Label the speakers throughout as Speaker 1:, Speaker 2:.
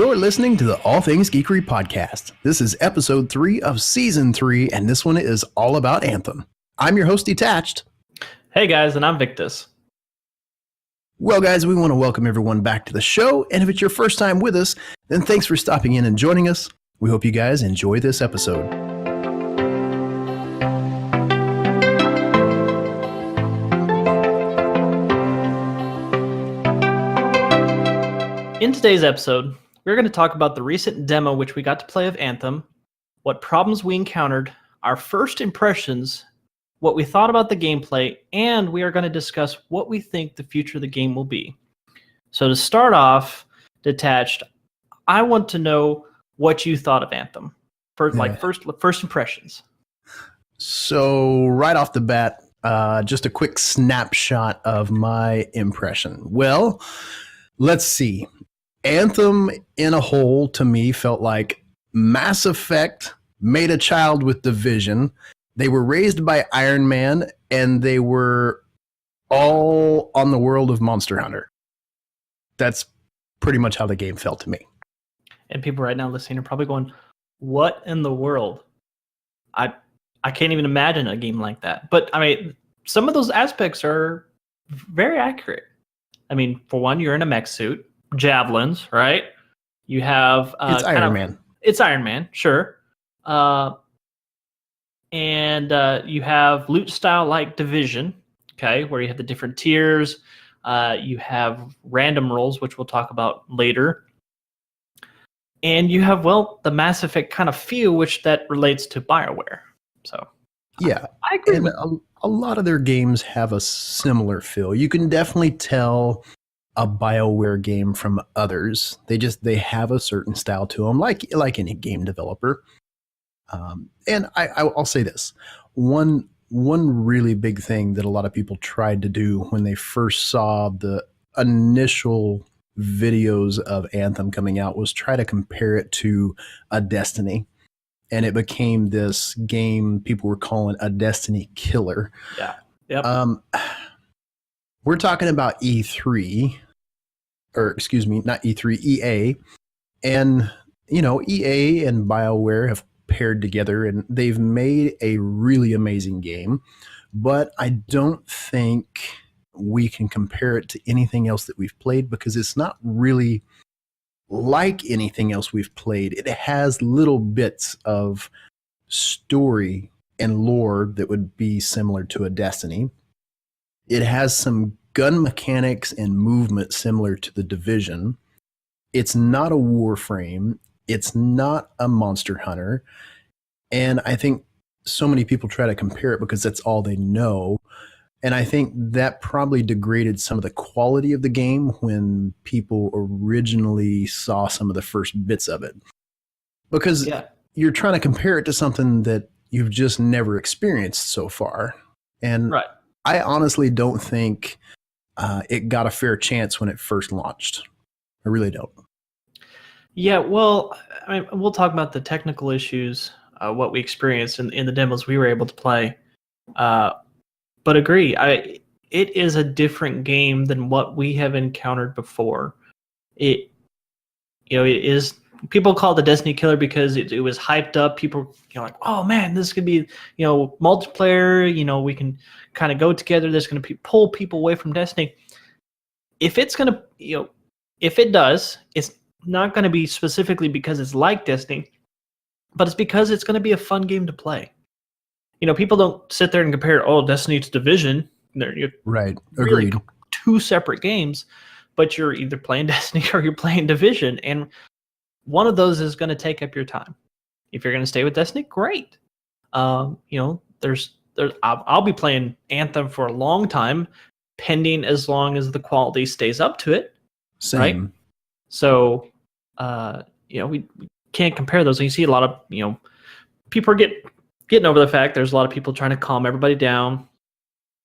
Speaker 1: You're listening to the All Things Geekery podcast. This is episode 3 of season 3, and this one is all about Anthem. I'm your host, Detached.
Speaker 2: Hey guys, and I'm Victus.
Speaker 1: Well, guys, we want to welcome everyone back to the show, and if it's your first time with us, then thanks for stopping in and joining us. We hope you guys enjoy this episode.
Speaker 2: In today's episode, we're going to talk about the recent demo which we got to play of Anthem, what problems we encountered, our first impressions, what we thought about the gameplay, and we are going to discuss what we think the future of the game will be. So to start off, Detached, I want to know what you thought of Anthem. First impressions.
Speaker 1: So right off the bat, just a quick snapshot of my impression. Well, let's see. Anthem in a whole, to me, felt like Mass Effect made a child with Division. They were raised by Iron Man, and they were all on the world of Monster Hunter. That's pretty much how the game felt to me.
Speaker 2: And people right now listening are probably going, what in the world? I can't even imagine a game like that. But, I mean, some of those aspects are very accurate. I mean, for one, you're in a mech suit. Javelins, right? You have
Speaker 1: it's Iron Man.
Speaker 2: It's Iron Man, sure. And you have loot style like Division, okay, where you have the different tiers. You have random rolls, which we'll talk about later. And you have, well, the Mass Effect kind of feel, which that relates to BioWare. So
Speaker 1: yeah,
Speaker 2: I agree.
Speaker 1: And a lot of their games have a similar feel. You can definitely tell a BioWare game from others. They have a certain style to them, like any game developer. And I'll say this: one really big thing that a lot of people tried to do when they first saw the initial videos of Anthem coming out was try to compare it to a Destiny, and it became this game people were calling a Destiny killer.
Speaker 2: Yeah. Yep.
Speaker 1: We're talking about E3, or excuse me, not E3, EA. And, EA and BioWare have paired together and they've made a really amazing game. But I don't think we can compare it to anything else that we've played because it's not really like anything else we've played. It has little bits of story and lore that would be similar to a Destiny. It has some gun mechanics and movement similar to the Division. It's not a Warframe. It's not a Monster Hunter. And I think so many people try to compare it because that's all they know. And I think that probably degraded some of the quality of the game when people originally saw some of the first bits of it. Because you're trying to compare it to something that you've just never experienced so far. And
Speaker 2: right.
Speaker 1: I honestly don't think it got a fair chance when it first launched. I really don't.
Speaker 2: Yeah, well, I mean, we'll talk about the technical issues, what we experienced in the demos we were able to play. But agree, it is a different game than what we have encountered before. It is. People call it the Destiny killer because it was hyped up. People like, oh man, this could be, multiplayer. We can kind of go together. This is going to pull people away from Destiny. If it's going to, if it does, it's not going to be specifically because it's like Destiny, but it's because it's going to be a fun game to play. People don't sit there and compare, Destiny to Division.
Speaker 1: Right.
Speaker 2: Really
Speaker 1: Agreed.
Speaker 2: Two separate games, but you're either playing Destiny or you're playing Division, and one of those is going to take up your time. If you're going to stay with Destiny, great. I'll be playing Anthem for a long time, pending as long as the quality stays up to it.
Speaker 1: Same.
Speaker 2: Right? So, we can't compare those. And you see a lot of, people are getting over the fact there's a lot of people trying to calm everybody down,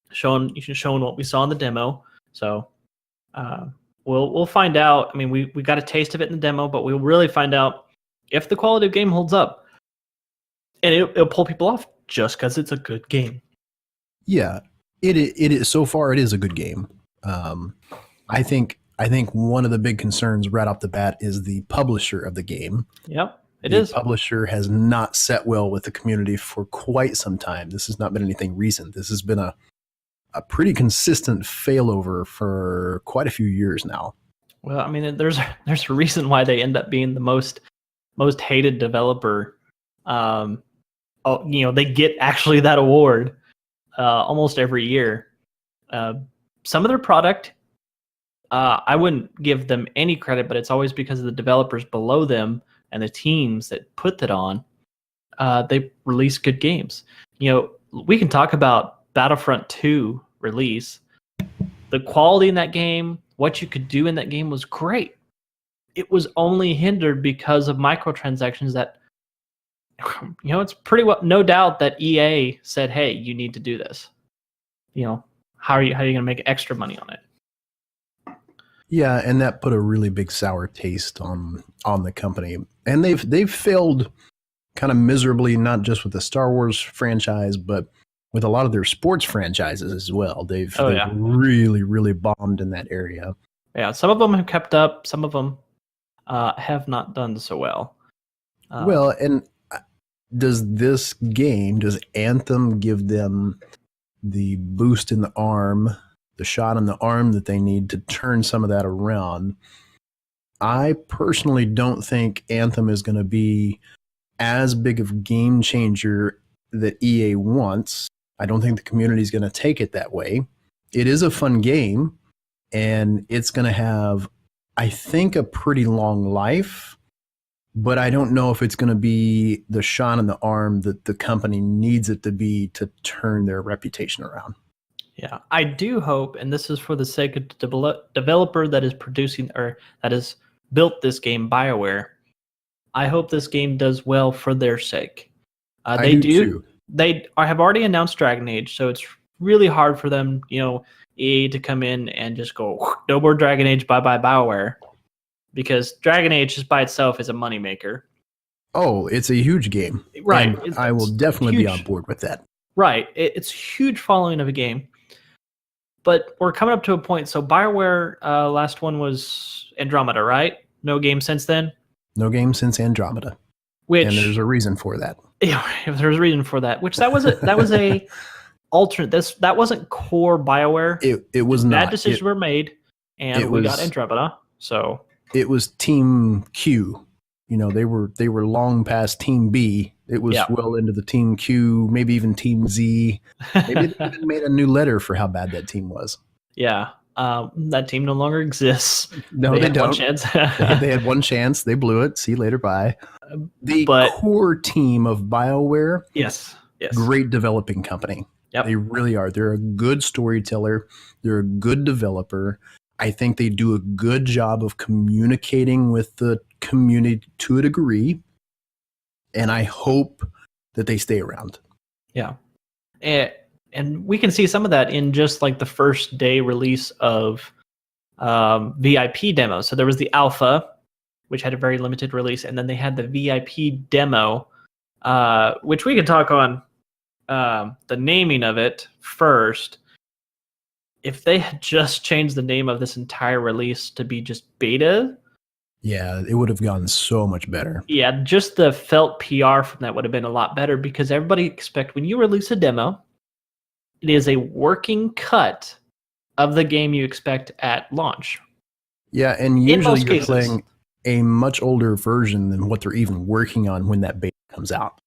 Speaker 2: showing what we saw in the demo. So, we'll find out. I mean, we got a taste of it in the demo, but we'll really find out if the quality of game holds up. And it'll pull people off just because it's a good game.
Speaker 1: Yeah, it is. So far, it is a good game. I think I think one of the big concerns right off the bat is the publisher of the game.
Speaker 2: Yep, it
Speaker 1: The
Speaker 2: is.
Speaker 1: publisher has not set well with the community for quite some time. This has not been anything recent. This has been a pretty consistent failover for quite a few years now.
Speaker 2: Well, I mean, there's a reason why they end up being the most hated developer. They get actually that award almost every year. Some of their product, I wouldn't give them any credit, but it's always because of the developers below them and the teams that put that on. They release good games. We can talk about Battlefront 2 release. The quality in that game, what you could do in that game was great. It was only hindered because of microtransactions that, it's pretty well, no doubt that EA said, hey, you need to do this. How are you going to make extra money on it?
Speaker 1: Yeah, and that put a really big sour taste on the company. And they've failed kind of miserably, not just with the Star Wars franchise, but with a lot of their sports franchises as well. They've really, really bombed in that area.
Speaker 2: Yeah, some of them have kept up. Some of them have not done so well.
Speaker 1: Well, and does Anthem give them the boost in the arm, the shot in the arm that they need to turn some of that around? I personally don't think Anthem is going to be as big of a game changer that EA wants. I don't think the community is going to take it that way. It is a fun game, and it's going to have, I think, a pretty long life, but I don't know if it's going to be the shot in the arm that the company needs it to be to turn their reputation around.
Speaker 2: Yeah, I do hope, and this is for the sake of the developer that is producing or that has built this game, BioWare. I hope this game does well for their sake. They do. Too. They have already announced Dragon Age, so it's really hard for them, EA to come in and just go, no more Dragon Age, bye-bye BioWare. Because Dragon Age just by itself is a moneymaker.
Speaker 1: Oh, it's a huge game.
Speaker 2: Right.
Speaker 1: I will definitely be on board with that.
Speaker 2: Right. It's a huge following of a game. But we're coming up to a point. So BioWare, last one was Andromeda, right? No game since then?
Speaker 1: No game since Andromeda. And there's a reason for that.
Speaker 2: Yeah, there's a reason for that. Which that was a alternate. That wasn't core BioWare.
Speaker 1: It was not.
Speaker 2: Bad decisions were made, and we got Andromeda. So
Speaker 1: it was Team Q. They were long past Team B. It was well into the Team Q, maybe even Team Z. Maybe they even made a new letter for how bad that team was.
Speaker 2: Yeah. That team no longer exists.
Speaker 1: No, they don't. One chance. they had one chance. They blew it. See you later. Bye. The core team of BioWare.
Speaker 2: Yes.
Speaker 1: Great developing company.
Speaker 2: Yep.
Speaker 1: They really are. They're a good storyteller. They're a good developer. I think they do a good job of communicating with the community to a degree. And I hope that they stay around.
Speaker 2: Yeah. And we can see some of that in just like the first day release of VIP demos. So there was the alpha, which had a very limited release, and then they had the VIP demo, which we can talk on the naming of it first. If they had just changed the name of this entire release to be just beta,
Speaker 1: yeah, it would have gone so much better.
Speaker 2: Yeah, just the felt PR from that would have been a lot better, because everybody expect when you release a demo, it is a working cut of the game you expect at launch.
Speaker 1: Yeah, and usually you're playing a much older version than what they're even working on when that beta comes out.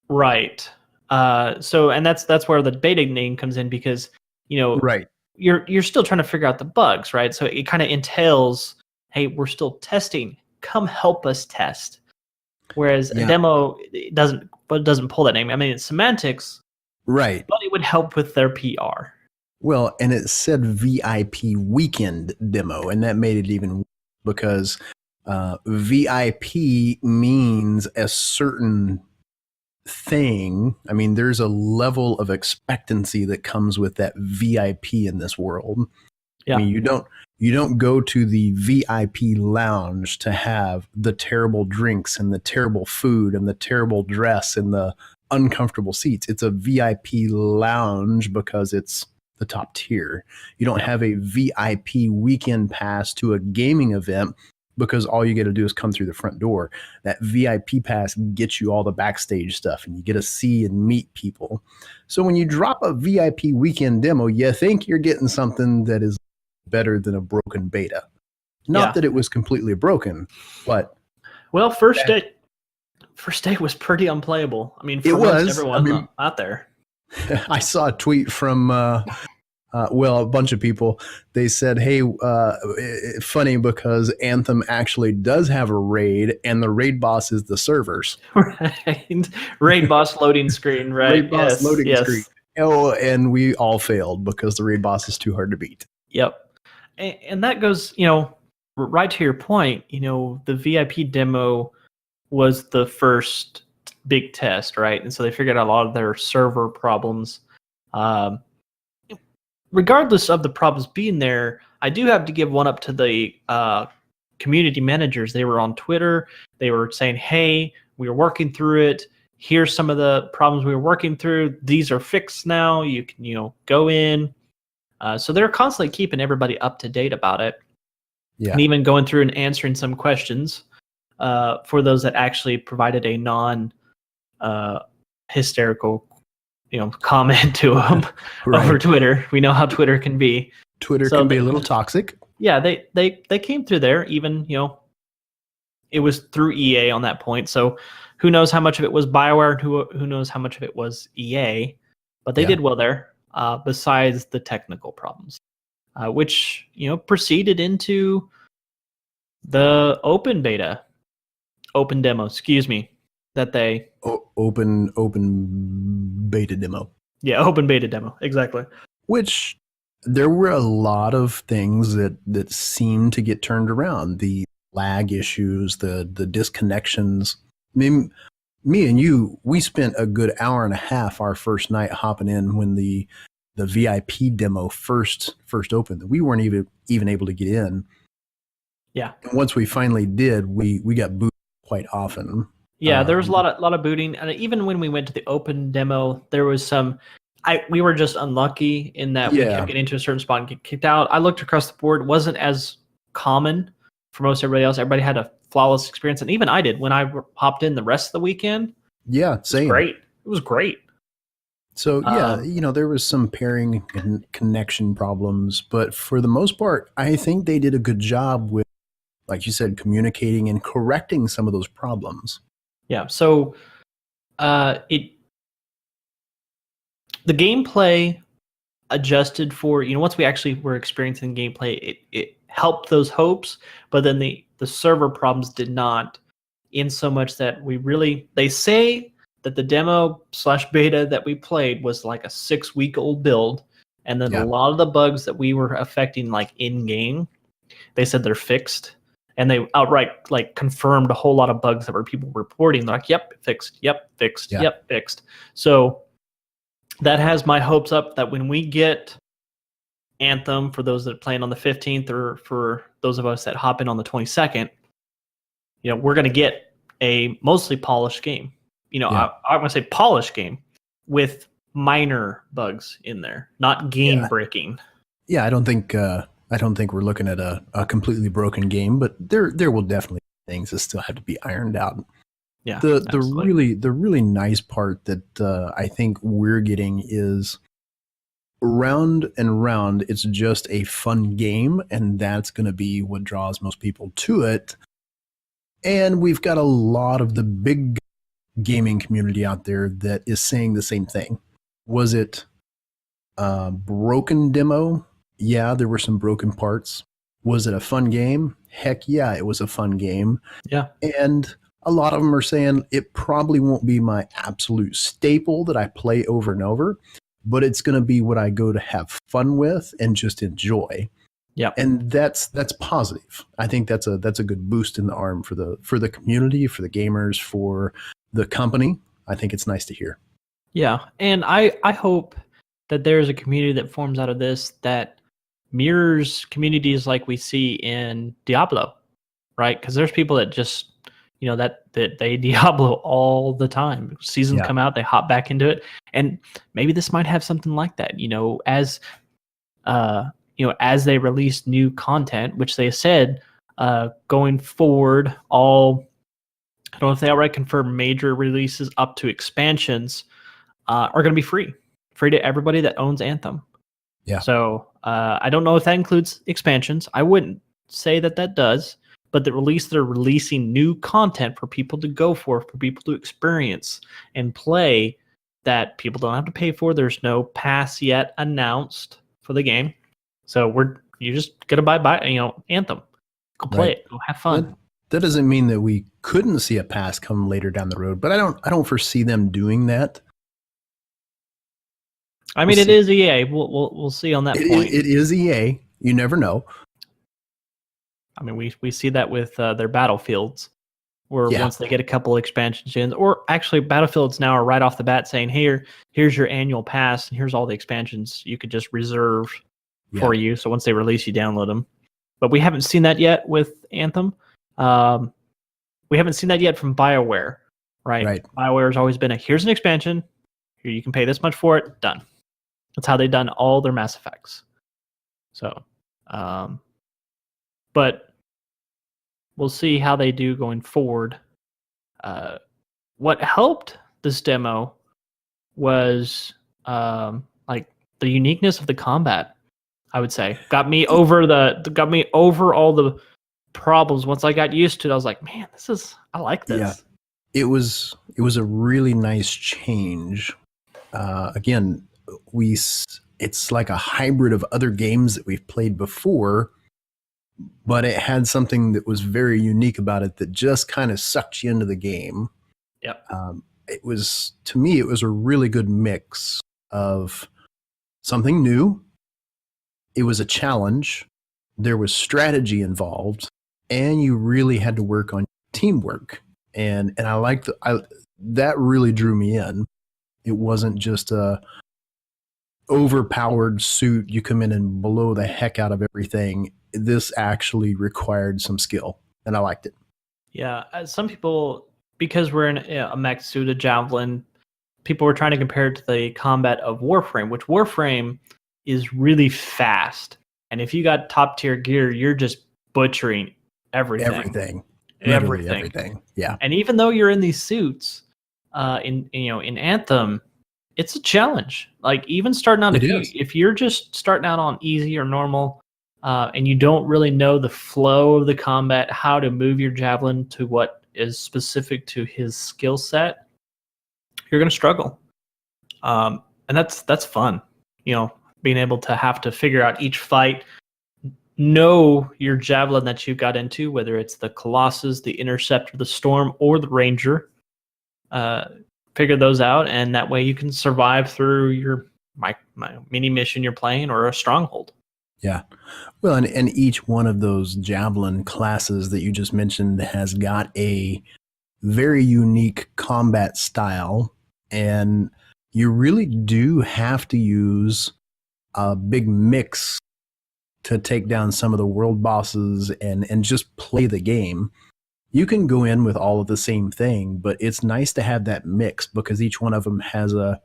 Speaker 2: Right. And that's where the beta name comes in, because
Speaker 1: right,
Speaker 2: you're still trying to figure out the bugs, right? So it kind of entails, hey, we're still testing. Come help us test. Whereas a demo doesn't pull that name. I mean, it's semantics.
Speaker 1: Right.
Speaker 2: But it would help with their PR.
Speaker 1: Well, and it said VIP weekend demo, and that made it even worse, because VIP means a certain thing. I mean, there's a level of expectancy that comes with that VIP in this world. Yeah. I mean, you don't go to the VIP lounge to have the terrible drinks and the terrible food and the terrible dress and the uncomfortable seats. It's a VIP lounge because it's the top tier. You don't
Speaker 2: Yeah.
Speaker 1: have a VIP weekend pass to a gaming event because all you got to do is come through the front door. That VIP pass gets you all the backstage stuff and you get to see and meet people. So when you drop a VIP weekend demo, you think you're getting something that is better than a broken beta. Not that it was completely broken, but
Speaker 2: well, first day was pretty unplayable. I mean, for most everyone out there.
Speaker 1: I saw a tweet from a bunch of people. They said, hey, funny because Anthem actually does have a raid and the raid boss is the servers.
Speaker 2: Right. Raid boss loading screen, right?
Speaker 1: Raid boss loading screen. Oh, and we all failed because the raid boss is too hard to beat.
Speaker 2: Yep. And that goes, right to your point, the VIP demo was the first big test, right? And so they figured out a lot of their server problems. Regardless of the problems being there, I do have to give one up to the community managers. They were on Twitter. They were saying, hey, we are working through it. Here's some of the problems we were working through. These are fixed now. You can, go in. So they're constantly keeping everybody up to date about it.
Speaker 1: Yeah.
Speaker 2: And even going through and answering some questions for those that actually provided a non-hysterical comment to them over Twitter. We know how Twitter can be.
Speaker 1: Twitter can be a little toxic.
Speaker 2: Yeah, they came through there. Even it was through EA on that point. So who knows how much of it was BioWare? Who knows how much of it was EA? But they did well there. Besides the technical problems, which proceeded into the open demo. Excuse me, that they
Speaker 1: open beta demo.
Speaker 2: Yeah, open beta demo, exactly.
Speaker 1: Which there were a lot of things that seemed to get turned around. The lag issues, the disconnections. I mean, me and you, we spent a good hour and a half our first night hopping in when the VIP demo first opened. We weren't even able to get in.
Speaker 2: Yeah.
Speaker 1: And once we finally did, we got booted quite often.
Speaker 2: Yeah, there was a lot of booting, and even when we went to the open demo, there was some. We were just unlucky in that we kept getting to a certain spot and get kicked out. I looked across the board; it wasn't as common for most everybody else. Everybody had a flawless experience, and even I did when I hopped in the rest of the weekend.
Speaker 1: Yeah, same.
Speaker 2: It was great.
Speaker 1: So there was some pairing and connection problems, but for the most part, I think they did a good job with, like you said, communicating and correcting some of those problems.
Speaker 2: Yeah. So, the gameplay adjusted for once we actually were experiencing gameplay, it helped those hopes, but then the server problems did not, in so much that they say that the demo / beta that we played was like a 6-week-old build, and then a lot of the bugs that we were affecting like in game, they said they're fixed. And they outright confirmed a whole lot of bugs that were people reporting. They're like, yep, fixed, yep, fixed, yep, fixed. So that has my hopes up that when we get Anthem, for those that are playing on the 15th, or for those of us that hop in on the 22nd, we're going to get a mostly polished game. I want to say polished game with minor bugs in there, not game breaking.
Speaker 1: Yeah, I don't think we're looking at a completely broken game, but there will definitely be things that still have to be ironed out.
Speaker 2: Yeah,
Speaker 1: the really nice part that I think we're getting is round and round. It's just a fun game, and that's going to be what draws most people to it. And we've got a lot of the big gaming community out there that is saying the same thing. Was it a broken demo? Yeah, there were some broken parts. Was it a fun game? Heck yeah, it was a fun game.
Speaker 2: Yeah.
Speaker 1: And a lot of them are saying it probably won't be my absolute staple that I play over and over, but it's going to be what I go to have fun with and just enjoy.
Speaker 2: Yeah.
Speaker 1: And that's positive. I think that's a good boost in the arm for the community, for the gamers, for the company. I think it's nice to hear.
Speaker 2: Yeah. And I hope that there's a community that forms out of this that mirrors communities like we see in Diablo, right? Because there's people that just, that they Diablo all the time. Seasons come out, they hop back into it. And maybe this might have something like that, as as they release new content, which they said going forward, all I don't know if they outright confirm major releases up to expansions are going to be free to everybody that owns Anthem.
Speaker 1: Yeah.
Speaker 2: So I don't know if that includes expansions. I wouldn't say that does, but at least they're releasing new content for people to go for people to experience and play that people don't have to pay for. There's no pass yet announced for the game. So you just gotta buy Anthem. Go play it. Go have fun.
Speaker 1: That doesn't mean that we couldn't see a pass come later down the road, but I don't foresee them doing that.
Speaker 2: I mean, it is EA. We'll see on that point.
Speaker 1: It is EA. You never know.
Speaker 2: I mean, we see that with their Battlefields, where once they get a couple expansions in, or actually Battlefields now are right off the bat saying, here's your annual pass, and here's all the expansions you could just reserve for you. So once they release, you download them. But we haven't seen that yet with Anthem. We haven't seen that yet from BioWare, right? BioWare has always been here's an expansion, here you can pay this much for it, done. That's how they've done all their Mass Effects. So, but we'll see how they do going forward. What helped this demo was like the uniqueness of the combat. I would say got me over all the problems. Once I got used to it, I was like, man, I like this.
Speaker 1: Yeah, it was a really nice change. Again, it's like a hybrid of other games that we've played before, but it had something that was very unique about it that just kind of sucked you into the game.
Speaker 2: Yep.
Speaker 1: To me, it was a really good mix of something new. It was a challenge. There was strategy involved, and you really had to work on teamwork. And I like that really drew me in. It wasn't just a overpowered suit. You come in and blow the heck out of everything. This actually required some skill, and I liked it.
Speaker 2: Yeah, some people, because we're in a mech suit, a javelin, people were trying to compare it to the combat of Warframe, which Warframe is really fast. And if you got top tier gear, you're just butchering everything. Everything.
Speaker 1: Yeah.
Speaker 2: And even though you're in these suits, in Anthem, it's a challenge. Like even starting out, if you're just starting out on easy or normal, and you don't really know the flow of the combat, how to move your javelin to what is specific to his skill set, you're going to struggle. And that's fun. Being able to have to figure out each fight, know your javelin that you got into, whether it's the Colossus, the Interceptor, the Storm, or the Ranger. Figure those out, and that way you can survive through your mini mission you're playing or a stronghold.
Speaker 1: Yeah. Well, and each one of those javelin classes that you just mentioned has got a very unique combat style, and you really do have to use a big mix to take down some of the world bosses and just play the game. You can go in with all of the same thing, but it's nice to have that mix because each one of them has a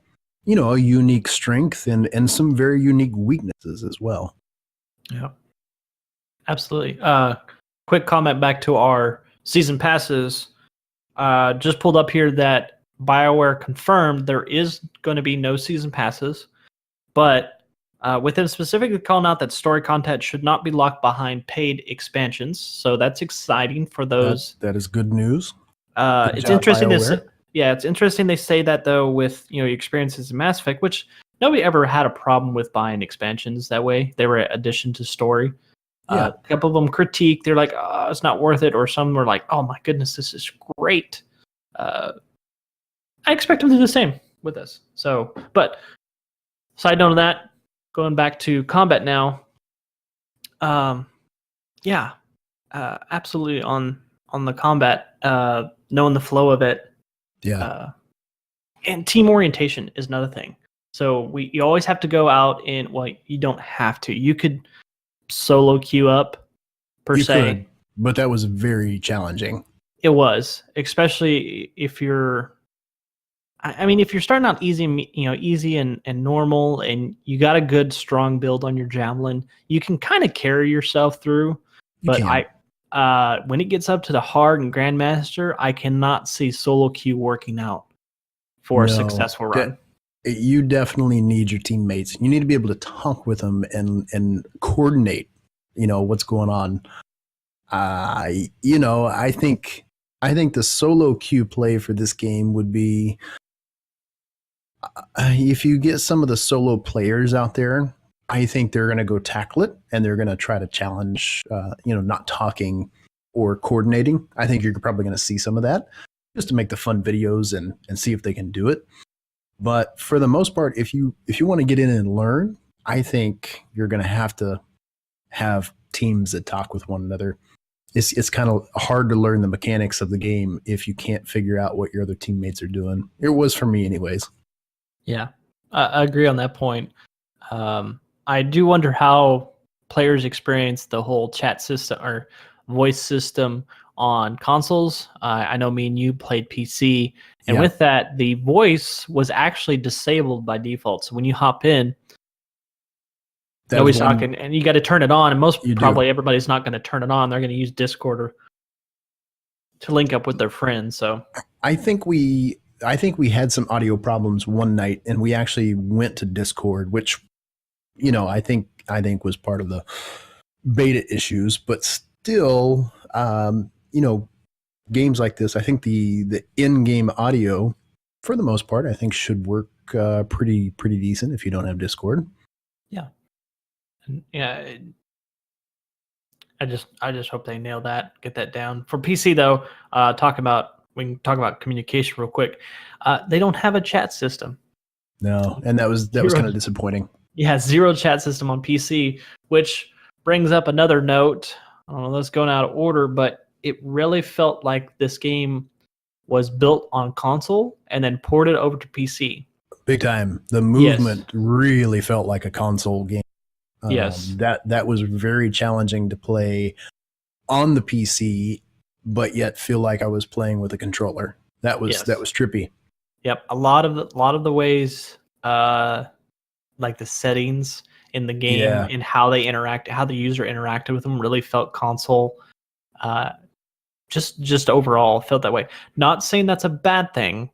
Speaker 1: unique strength and some very unique weaknesses as well.
Speaker 2: Yeah, absolutely. Quick comment back to our season passes. Just pulled up here that BioWare confirmed there is going to be no season passes, but with them specifically calling out that story content should not be locked behind paid expansions. So that's exciting for those.
Speaker 1: That is good news.
Speaker 2: It's interesting. It's interesting they say that though with your experiences in Mass Effect, which nobody ever had a problem with buying expansions that way. They were addition to story. A couple of them critique. They're like, oh, it's not worth it. Or some were like, oh my goodness, this is great. I expect them to do the same with this. So, but side note of that, going back to combat now. Absolutely on the combat, knowing the flow of it.
Speaker 1: Yeah.
Speaker 2: And team orientation is another thing. So you always have to go out and, well, you don't have to. You could solo queue up per se.
Speaker 1: But that was very challenging.
Speaker 2: It was, especially if you're I mean, if you're starting out easy, easy and normal, and you got a good strong build on your javelin, you can kind of carry yourself through.
Speaker 1: You
Speaker 2: But
Speaker 1: can.
Speaker 2: when it gets up to the hard and grandmaster, I cannot see solo queue working out for a
Speaker 1: No,
Speaker 2: successful run.
Speaker 1: you definitely need your teammates. You need to be able to talk with them and coordinate. What's going on. I think the solo queue play for this game would be if you get some of the solo players out there. I think they're going to go tackle it and they're going to try to challenge, not talking or coordinating. I think you're probably going to see some of that just to make the fun videos and see if they can do it. But for the most part, if you want to get in and learn, I think you're going to have teams that talk with one another. It's kind of hard to learn the mechanics of the game if you can't figure out what your other teammates are doing. It was for me anyways.
Speaker 2: Yeah, I agree on that point. I do wonder how players experience the whole chat system or voice system on consoles. I know me and you played PC, and with that, the voice was actually disabled by default. So when you hop in, nobody's talking, and you got to turn it on. And everybody's not going to turn it on. They're going to use Discord to link up with their friends. So
Speaker 1: I think we had some audio problems one night, and we actually went to Discord, which I think was part of the beta issues. But still, games like this, I think the in-game audio, for the most part, I think should work pretty decent if you don't have Discord.
Speaker 2: Yeah. Yeah, I just hope they nail that, get that down. For PC though, we can talk about communication real quick. They don't have a chat system.
Speaker 1: No, and that was kind of disappointing.
Speaker 2: Yeah, zero chat system on PC, which brings up another note. I don't know, let's go out of order, but it really felt like this game was built on console and then ported over to PC.
Speaker 1: Big time. The movement really felt like a console game.
Speaker 2: Yes.
Speaker 1: That was very challenging to play on the PC, but yet feel like I was playing with a controller. That was trippy.
Speaker 2: Yep. A lot of the ways, like the settings in the game and how the user interacted with them really felt console. Just overall felt that way. Not saying that's a bad thing,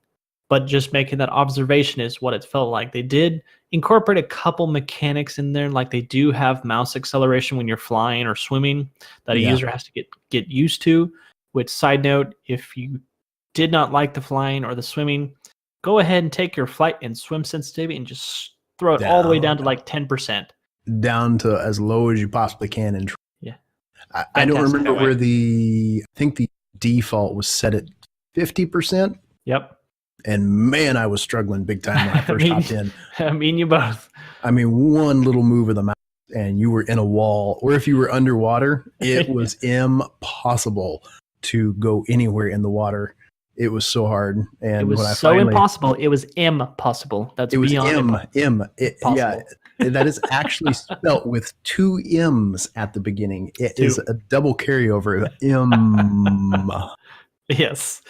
Speaker 2: but just making that observation is what it felt like. They did incorporate a couple mechanics in there, like they do have mouse acceleration when you're flying or swimming that a user has to get used to. Which, side note, if you did not like the flying or the swimming, go ahead and take your flight and swim sensitivity and just throw it all the way down to like 10%.
Speaker 1: Down to as low as you possibly can. And
Speaker 2: yeah,
Speaker 1: I don't remember where I think the default was set at 50%.
Speaker 2: Yep.
Speaker 1: And man, I was struggling big time when I first hopped in.
Speaker 2: I mean, you both.
Speaker 1: I mean, one little move of the mouse and you were in a wall, or if you were underwater, it was impossible to go anywhere in the water. It was so hard. And
Speaker 2: it was impossible. It was impossible. That's beyond impossible.
Speaker 1: Yeah, that is actually spelt with two M's at the beginning. It is a double carryover.
Speaker 2: Yes.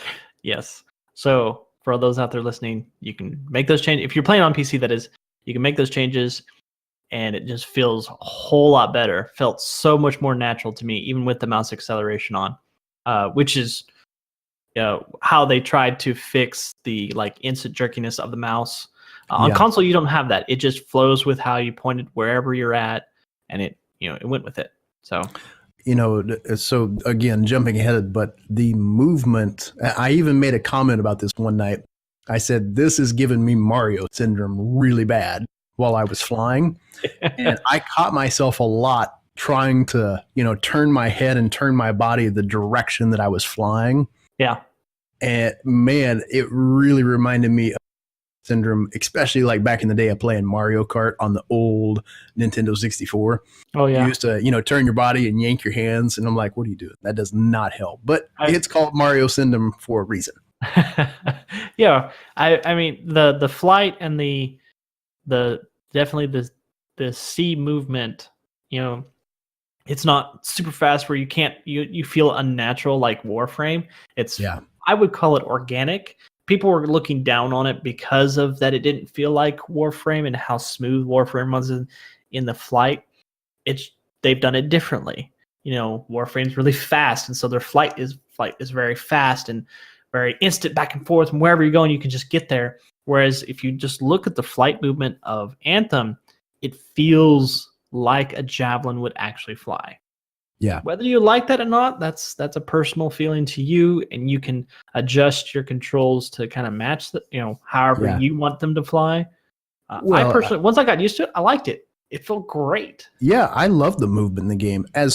Speaker 2: So for those out there listening, you can make those changes. If you're playing on PC, that is, you can make those changes, and it just feels a whole lot better. Felt so much more natural to me, even with the mouse acceleration on, which is how they tried to fix the instant jerkiness of the mouse. On console, you don't have that. It just flows with how you point it wherever you're at, and it went with it. So.
Speaker 1: So again, jumping ahead, but the movement, I even made a comment about this one night. I said, this is giving me Mario syndrome really bad while I was flying. And I caught myself a lot trying to, turn my head and turn my body the direction that I was flying.
Speaker 2: Yeah.
Speaker 1: And man, it really reminded me of syndrome, especially like back in the day of playing Mario Kart on the old Nintendo 64.
Speaker 2: Oh yeah.
Speaker 1: You used to, turn your body and yank your hands, and I'm like, what are you doing? That does not help. But it's called Mario syndrome for a reason.
Speaker 2: Yeah. I mean the flight and the definitely the sea movement, it's not super fast where you feel unnatural like Warframe. It's I would call it organic, people were looking down on it because of that. It didn't feel like Warframe and how smooth Warframe was in the flight. They've done it differently. Warframe's really fast, and so their flight is very fast and very instant back and forth. And wherever you're going, you can just get there. Whereas if you just look at the flight movement of Anthem, it feels like a javelin would actually fly.
Speaker 1: Yeah.
Speaker 2: Whether you like that or not, that's a personal feeling to you, and you can adjust your controls to kind of match however you want them to fly. I personally, once I got used to it, I liked it. It felt great.
Speaker 1: Yeah, I love the movement in the game. I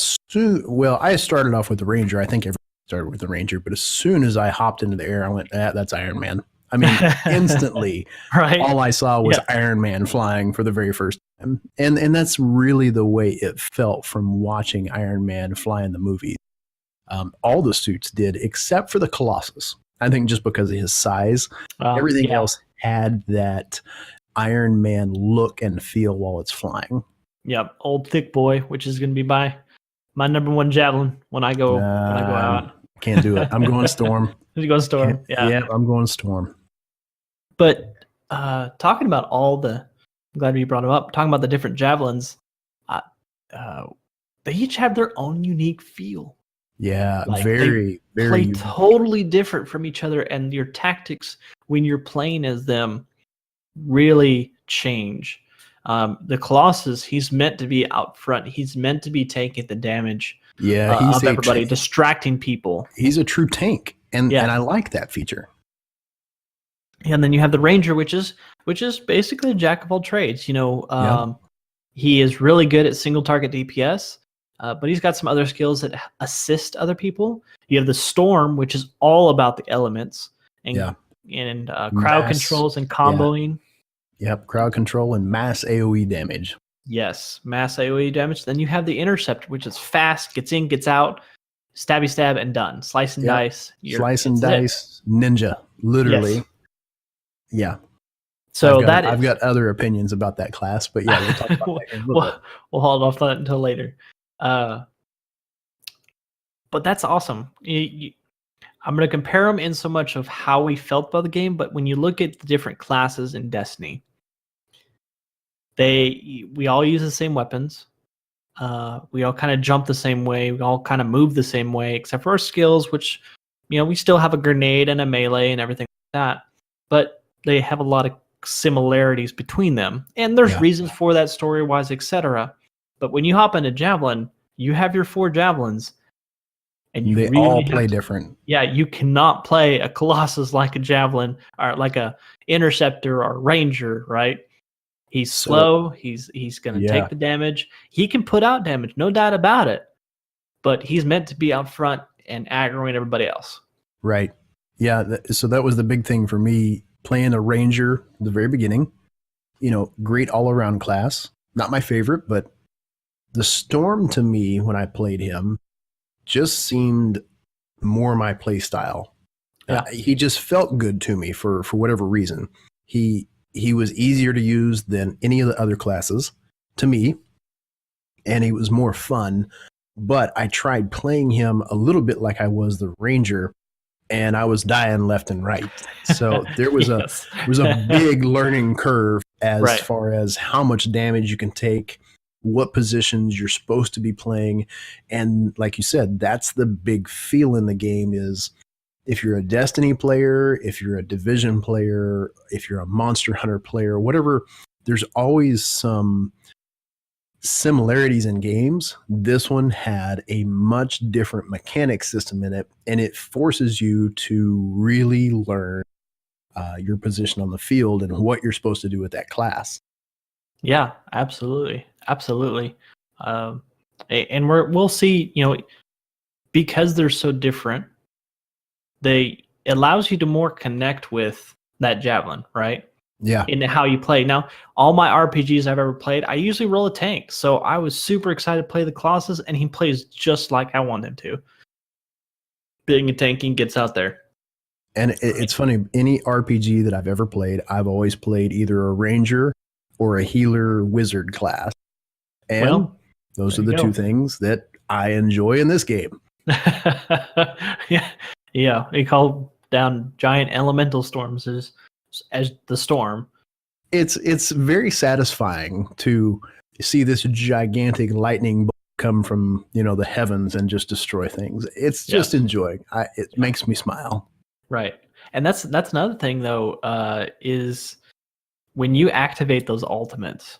Speaker 1: started off with the Ranger. I think everyone started with the Ranger, but as soon as I hopped into the air, I went, that's Iron Man. I mean, instantly,
Speaker 2: right?
Speaker 1: All I saw was Iron Man flying for the very first time. And that's really the way it felt from watching Iron Man fly in the movie. All the suits did, except for the Colossus. I think just because of his size, everything else had that Iron Man look and feel while it's flying.
Speaker 2: Yep, old thick boy, which is going to be my number one javelin when I go out.
Speaker 1: Can't do it. I'm going Storm.
Speaker 2: You go Storm.
Speaker 1: Yeah, I'm going Storm.
Speaker 2: But talking about I'm glad you brought them up. Talking about the different javelins, they each have their own unique feel.
Speaker 1: Yeah, very, very
Speaker 2: play
Speaker 1: unique.
Speaker 2: Totally different from each other, and your tactics when you're playing as them really change. The Colossus, he's meant to be out front. He's meant to be taking the damage.
Speaker 1: Yeah, he's
Speaker 2: of everybody, distracting people.
Speaker 1: He's a true tank, and I like that feature.
Speaker 2: And then you have the Ranger, which is basically a jack of all trades. He is really good at single target DPS, but he's got some other skills that assist other people. You have the Storm, which is all about the elements and crowd controls and comboing.
Speaker 1: Yep, crowd control and mass AoE damage.
Speaker 2: Yes, mass AoE damage. Then you have the Intercept, which is fast, gets in, gets out, stabby stab, and done. Slice and dice.
Speaker 1: Slice and dice, ninja, literally.
Speaker 2: Yes.
Speaker 1: Yeah.
Speaker 2: So
Speaker 1: I've got other opinions about that class, but we'll talk about that in a little bit.
Speaker 2: We'll hold off that until later. But that's awesome. I'm going to compare them in so much of how we felt about the game, but when you look at the different classes in Destiny, we all use the same weapons. We all kind of jump the same way. We all kind of move the same way, except for our skills, which, we still have a grenade and a melee and everything like that. But they have a lot of similarities between them. And there's reasons for that story-wise, etc. But when you hop into Javelin, you have your 4 Javelins. And
Speaker 1: they really all play different.
Speaker 2: Yeah, you cannot play a Colossus like a Javelin or like a Interceptor or Ranger, right? He's slow. He's going to take the damage. He can put out damage, no doubt about it. But he's meant to be out front and aggroing everybody else.
Speaker 1: Right. Yeah. So that was the big thing for me playing a Ranger at the very beginning. Great all around class. Not my favorite, but the Storm to me when I played him just seemed more my play style. He just felt good to me for whatever reason. He was easier to use than any of the other classes to me, and he was more fun. But I tried playing him a little bit like I was the Ranger, and I was dying left and right. So there was a big learning curve as far as how much damage you can take, what positions you're supposed to be playing. And like you said, that's the big feel in the game is if you're a Destiny player, if you're a Division player, if you're a Monster Hunter player, whatever, there's always some similarities in games. This one had a much different mechanic system in it, and it forces you to really learn your position on the field and what you're supposed to do with that class.
Speaker 2: Yeah, absolutely. And we'll see, because they're so different, it allows you to more connect with that Javelin, right?
Speaker 1: Yeah.
Speaker 2: In how you play. Now, all my RPGs I've ever played, I usually roll a tank. So I was super excited to play the Colossus, and he plays just like I want him to. Being a tank and gets out there.
Speaker 1: And it's funny, any RPG that I've ever played, I've always played either a Ranger or a healer wizard class. And those are the two things that I enjoy in this game.
Speaker 2: Yeah, we call down giant elemental storms as the storm.
Speaker 1: It's very satisfying to see this gigantic lightning bolt come from the heavens and just destroy things. It's just enjoying. It makes me smile.
Speaker 2: Right, and that's another thing though, is when you activate those ultimates,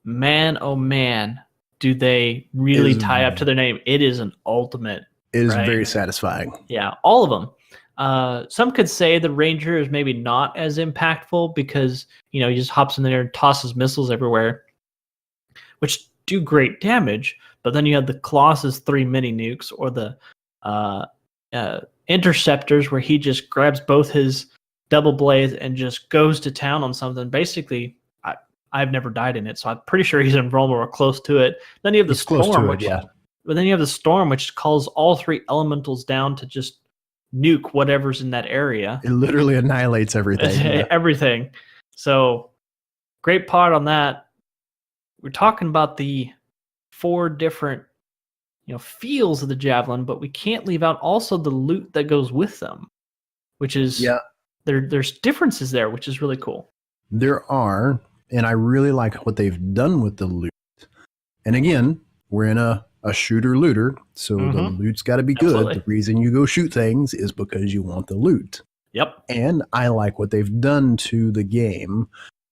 Speaker 2: man, oh man, do they really tie up to their name? It is an ultimate.
Speaker 1: It is very satisfying.
Speaker 2: Yeah, all of them. Some could say the Ranger is maybe not as impactful because he just hops in there and tosses missiles everywhere, which do great damage. But then you have the Colossus 3 mini nukes or the Interceptors, where he just grabs both his double blades and just goes to town on something. Basically, I've never died in it, so I'm pretty sure he's invulnerable or close to it. Then you have the Storm, but then you have the Storm, which calls all 3 elementals down to just nuke whatever's in that area.
Speaker 1: It literally annihilates everything.
Speaker 2: Everything. So, great part on that. We're talking about the 4 different feels of the Javelin, but we can't leave out also the loot that goes with them, which is there's differences there, which is really cool.
Speaker 1: There are, and I really like what they've done with the loot. And again, we're in a shooter-looter, so the loot's got to be good.
Speaker 2: Absolutely.
Speaker 1: The reason you go shoot things is because you want the loot.
Speaker 2: Yep.
Speaker 1: And I like what they've done to the game.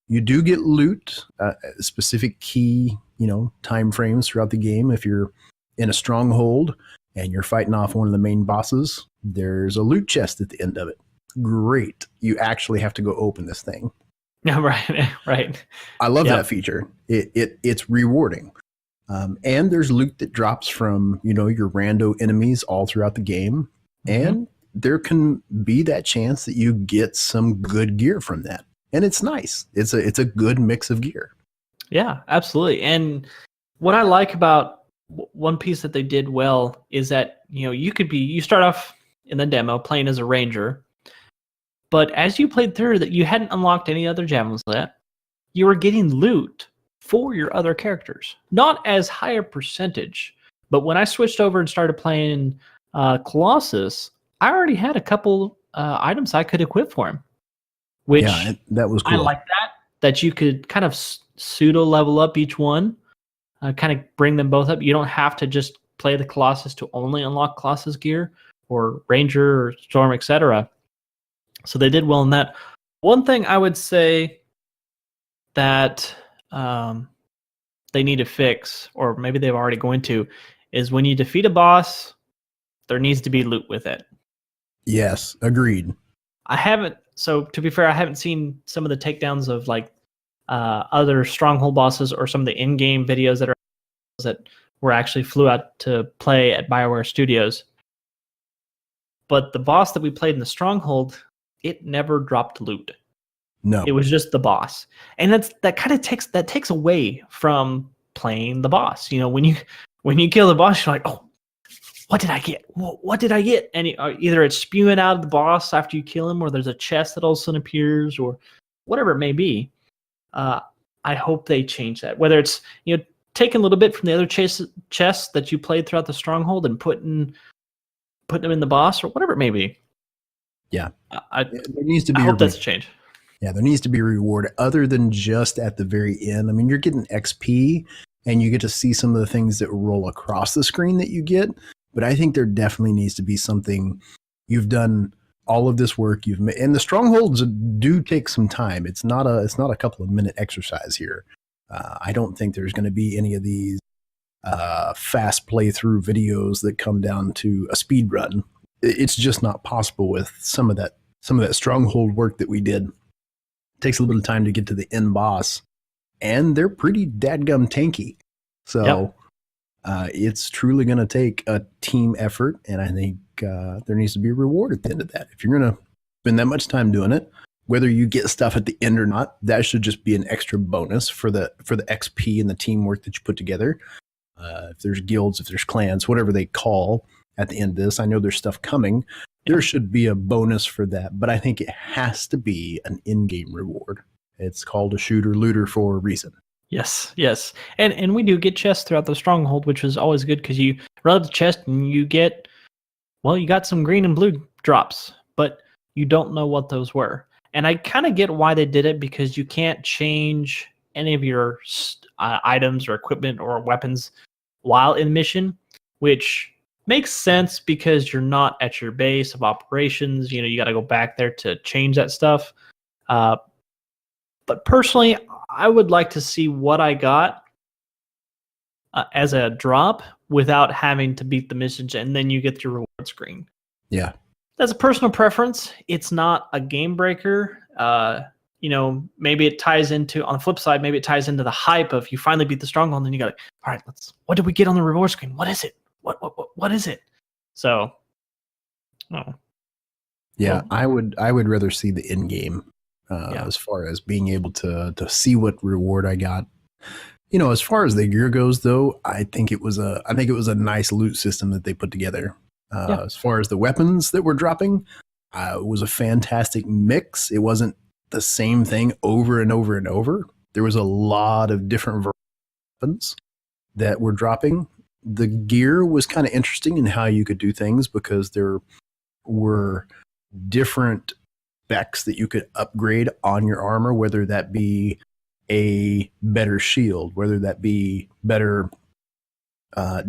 Speaker 1: You do get loot, specific key, time frames throughout the game. If you're in a stronghold and you're fighting off one of the main bosses, there's a loot chest at the end of it. Great. You actually have to go open this thing.
Speaker 2: Yeah, right.
Speaker 1: I love that feature. It's rewarding. And there's loot that drops from, your rando enemies all throughout the game. And there can be that chance that you get some good gear from that. And it's nice. It's a good mix of gear.
Speaker 2: Yeah, absolutely. And what I like about one piece that they did well is that, you start off in the demo playing as a Ranger, but as you played through that, you hadn't unlocked any other javelins yet. You were getting loot for your other characters. Not as high a percentage, but when I switched over and started playing Colossus, I already had a couple items I could equip for him. Which
Speaker 1: that was cool.
Speaker 2: I like that you could kind of pseudo level up each one, kind of bring them both up. You don't have to just play the Colossus to only unlock Colossus gear or Ranger or Storm, etc. So they did well in that. One thing I would say that they need to fix, or maybe they've already going to, is when you defeat a boss, there needs to be loot with it.
Speaker 1: Yes, agreed.
Speaker 2: So to be fair, I haven't seen some of the takedowns of other stronghold bosses or some of the in-game videos that were actually flew out to play at BioWare Studios. But the boss that we played in the stronghold, it never dropped loot.
Speaker 1: No,
Speaker 2: it was just the boss, and that takes away from playing the boss. When you kill the boss, you're like, oh, what did I get? What did I get? And either it's spewing out of the boss after you kill him, or there's a chest that all of a sudden appears, or whatever it may be. I hope they change that. Whether it's taking a little bit from the other chests that you played throughout the stronghold and putting them in the boss, or whatever it may be.
Speaker 1: Yeah,
Speaker 2: there needs to be. I hope that's a change.
Speaker 1: Yeah, there needs to be a reward other than just at the very end. I mean, you're getting XP, and you get to see some of the things that roll across the screen that you get. But I think there definitely needs to be something. You've done all of this work you've made, and the strongholds do take some time. It's not a couple of minute exercise here. I don't think there's going to be any of these fast playthrough videos that come down to a speed run. It's just not possible with some of that stronghold work that we did. It takes a little bit of time to get to the end boss, and they're pretty dadgum tanky. So it's truly going to take a team effort, and I think there needs to be a reward at the end of that. If you're going to spend that much time doing it, whether you get stuff at the end or not, that should just be an extra bonus for the XP and the teamwork that you put together. If there's guilds, if there's clans, whatever they call at the end of this, I know there's stuff coming. There should be a bonus for that, but I think it has to be an in-game reward. It's called a shooter-looter for a reason.
Speaker 2: Yes. And we do get chests throughout the stronghold, which is always good because you run up the chest and you got some green and blue drops. but you don't know what those were. And I kind of get why they did it, because you can't change any of your items or equipment or weapons while in mission, which makes sense because you're not at your base of operations. You got to go back there to change that stuff. But personally, I would like to see what I got as a drop without having to beat the mission, and then you get your reward screen.
Speaker 1: Yeah.
Speaker 2: That's a personal preference. It's not a game breaker. Maybe it ties into, on the flip side, maybe it ties into the hype of you finally beat the stronghold, and then you got all right, what did we get on the reward screen? What is it? What is it? So,
Speaker 1: yeah, I would rather see the in game as far as being able to see what reward I got. As far as the gear goes, though, I think it was a nice loot system that they put together. As far as the weapons that were dropping, it was a fantastic mix. It wasn't the same thing over and over and over. There was a lot of different weapons that were dropping. The gear was kind of interesting in how you could do things, because there were different specs that you could upgrade on your armor, whether that be a better shield, whether that be better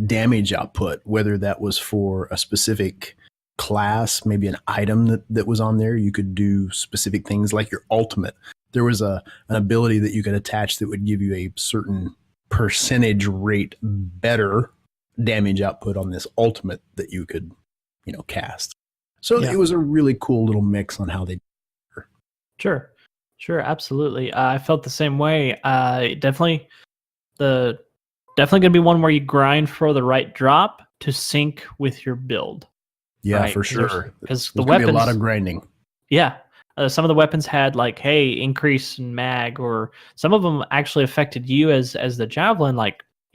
Speaker 1: damage output, whether that was for a specific class, maybe an item that was on there. You could do specific things like your ultimate. There was an ability that you could attach that would give you a certain percentage rate better damage output on this ultimate that you could cast. So it was a really cool little mix on how they did it.
Speaker 2: Sure, absolutely. I felt the same way. Definitely going to be one where you grind for the right drop to sync with your build.
Speaker 1: Yeah,
Speaker 2: right?
Speaker 1: for sure.
Speaker 2: Because
Speaker 1: the weapons, be a lot of grinding.
Speaker 2: Yeah, some of the weapons had increase in mag, or some of them actually affected you as the javelin,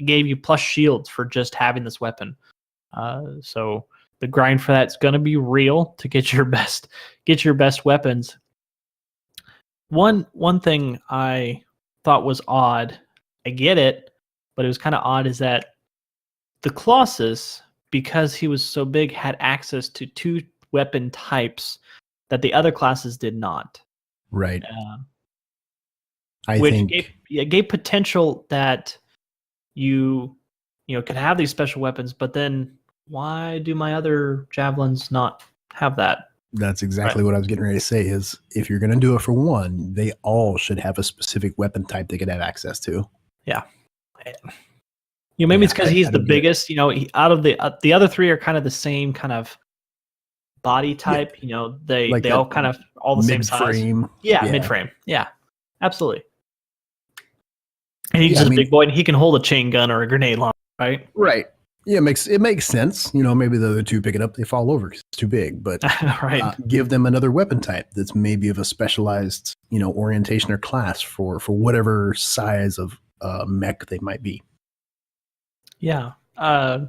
Speaker 2: gave you plus shields for just having this weapon. So the grind for that's going to be real to get your best weapons. One thing I thought was odd, I get it, but it was kind of odd, is that the Colossus, because he was so big, had access to 2 weapon types that the other classes did not.
Speaker 1: Right.
Speaker 2: I think gave potential that you could have these special weapons, but then why do my other javelins not have that?
Speaker 1: That's exactly what I was getting ready to say, is if you're going to do it for one, they all should have a specific weapon type they could have access to.
Speaker 2: Yeah. Maybe it's because he's the biggest. Out of the other 3 are kind of the same kind of body type. Yeah. They all kind of all the same size. Yeah, mid-frame. Yeah, absolutely. And he's just a big boy, and he can hold a chain gun or a grenade launcher, right?
Speaker 1: Right. Yeah, it makes sense. Maybe the other 2 pick it up, they fall over because it's too big. But
Speaker 2: right.
Speaker 1: Give them another weapon type that's maybe of a specialized, orientation or class for whatever size of mech they might be.
Speaker 2: Yeah. I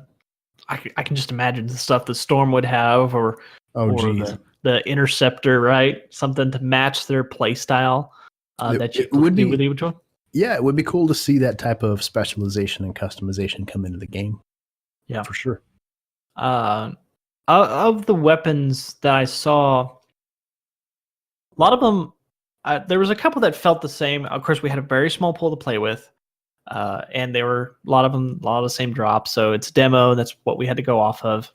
Speaker 2: can just imagine the stuff the Storm would have, or the Interceptor, right? Something to match their play style. It would be with each one.
Speaker 1: Yeah, it would be cool to see that type of specialization and customization come into the game.
Speaker 2: Yeah,
Speaker 1: for sure.
Speaker 2: Of the weapons that I saw, a lot of them, there was a couple that felt the same. Of course, we had a very small pool to play with, and there were a lot of the same drops. So it's demo. That's what we had to go off of.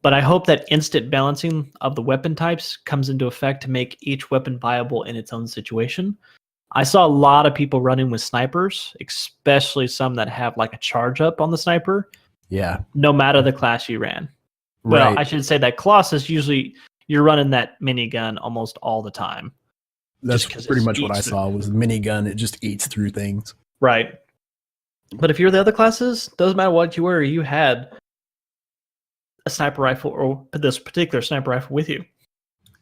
Speaker 2: But I hope that instant balancing of the weapon types comes into effect to make each weapon viable in its own situation. I saw a lot of people running with snipers, especially some that have a charge up on the sniper.
Speaker 1: Yeah.
Speaker 2: No matter the class you ran.
Speaker 1: Right.
Speaker 2: Well, I should say that Colossus, usually you're running that minigun almost all the time.
Speaker 1: That's pretty much what I saw was the minigun. It just eats through things.
Speaker 2: Right. But if you're the other classes, doesn't matter what you were, you had a sniper rifle, or this particular sniper rifle with you.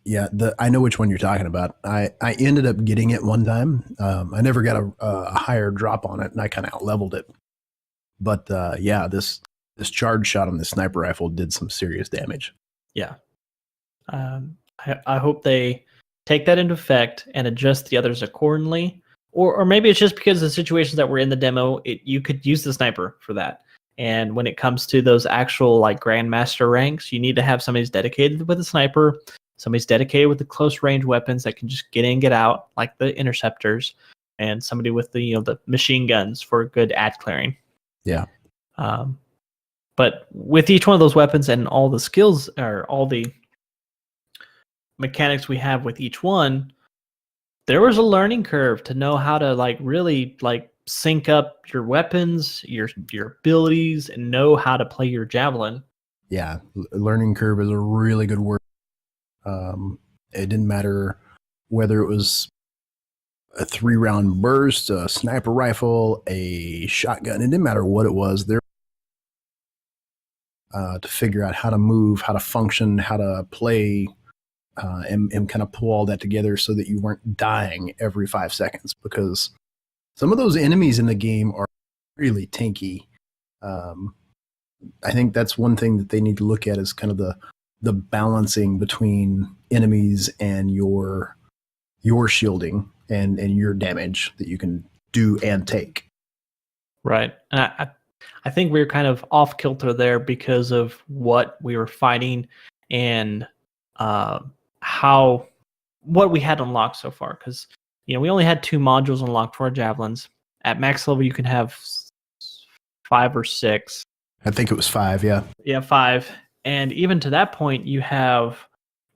Speaker 1: Yeah, I know which one you're talking about. I ended up getting it one time. I never got a higher drop on it, and I kind of out-leveled it. But this charge shot on the sniper rifle did some serious damage.
Speaker 2: Yeah. I hope they take that into effect and adjust the others accordingly. Or maybe it's just because of the situations that were in the demo, you could use the sniper for that. And when it comes to those actual like grandmaster ranks, you need to have somebody's dedicated with a sniper, somebody's dedicated with the close range weapons that can just get in, get out, like the interceptors, and somebody with the the machine guns for good ad clearing.
Speaker 1: Yeah.
Speaker 2: But with each one of those weapons and all the skills or all the mechanics we have with each one, there was a learning curve to know how to like really like sync up your weapons, your abilities, and know how to play your javelin.
Speaker 1: Yeah, learning curve is a really good word. It didn't matter whether it was a 3-round burst, a sniper rifle, a shotgun. It didn't matter what it was. There, to figure out how to move, how to function, how to play, and kind of pull all that together so that you weren't dying every 5 seconds, because some of those enemies in the game are really tanky. I think that's one thing that they need to look at, is kind of the balancing between enemies and your shielding and your damage that you can do and take.
Speaker 2: Right. And I think we were kind of off kilter there because of what we were fighting and what we had unlocked so far. Because we only had 2 modules unlocked for our javelins. At max level, you can have 5 or 6.
Speaker 1: I think it was 5. Yeah.
Speaker 2: Yeah, 5. And even to that point, you have